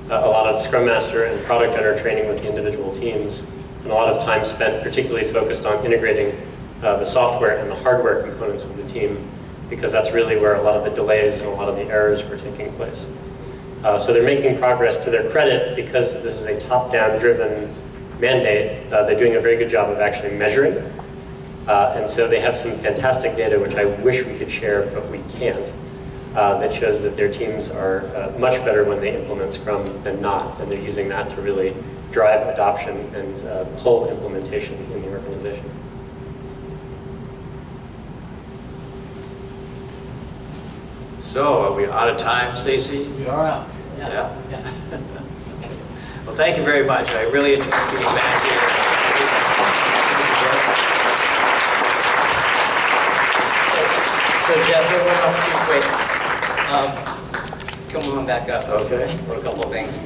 a lot of Scrum Master and Product Owner training with the individual teams, and a lot of time spent particularly focused on integrating the software and the hardware components of the team, because that's really where a lot of the delays and a lot of the errors were taking place. So they're making progress to their credit because this is a top-down driven mandate. They're doing a very good job of actually measuring. And so they have some fantastic data, which I wish we could share, but we can't, that shows that their teams are much better when they implement Scrum than not, and they're using that to really drive adoption and pull implementation in the organization. So, are we out of time, Stacy? We are out. Yeah. Well, thank you very much. I really enjoyed being back here. So Jeff, we're going off too quick. Come on back up. Okay. For a couple of things.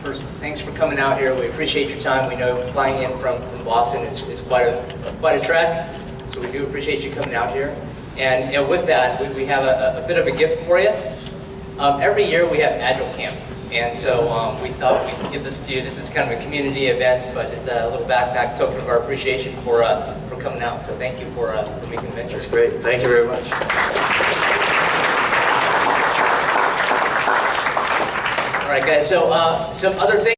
First, thanks for coming out here. We appreciate your time. We know flying in from Boston is quite a trek, so we do appreciate you coming out here. And with that, we have a bit of a gift for you. Every year we have Agile Camp, and so we thought we'd give this to you. This is kind of a community event, but it's a little backpack token of our appreciation for coming out. So thank you for making the venture. That's great. Thank you very much. All right, guys. So some other things.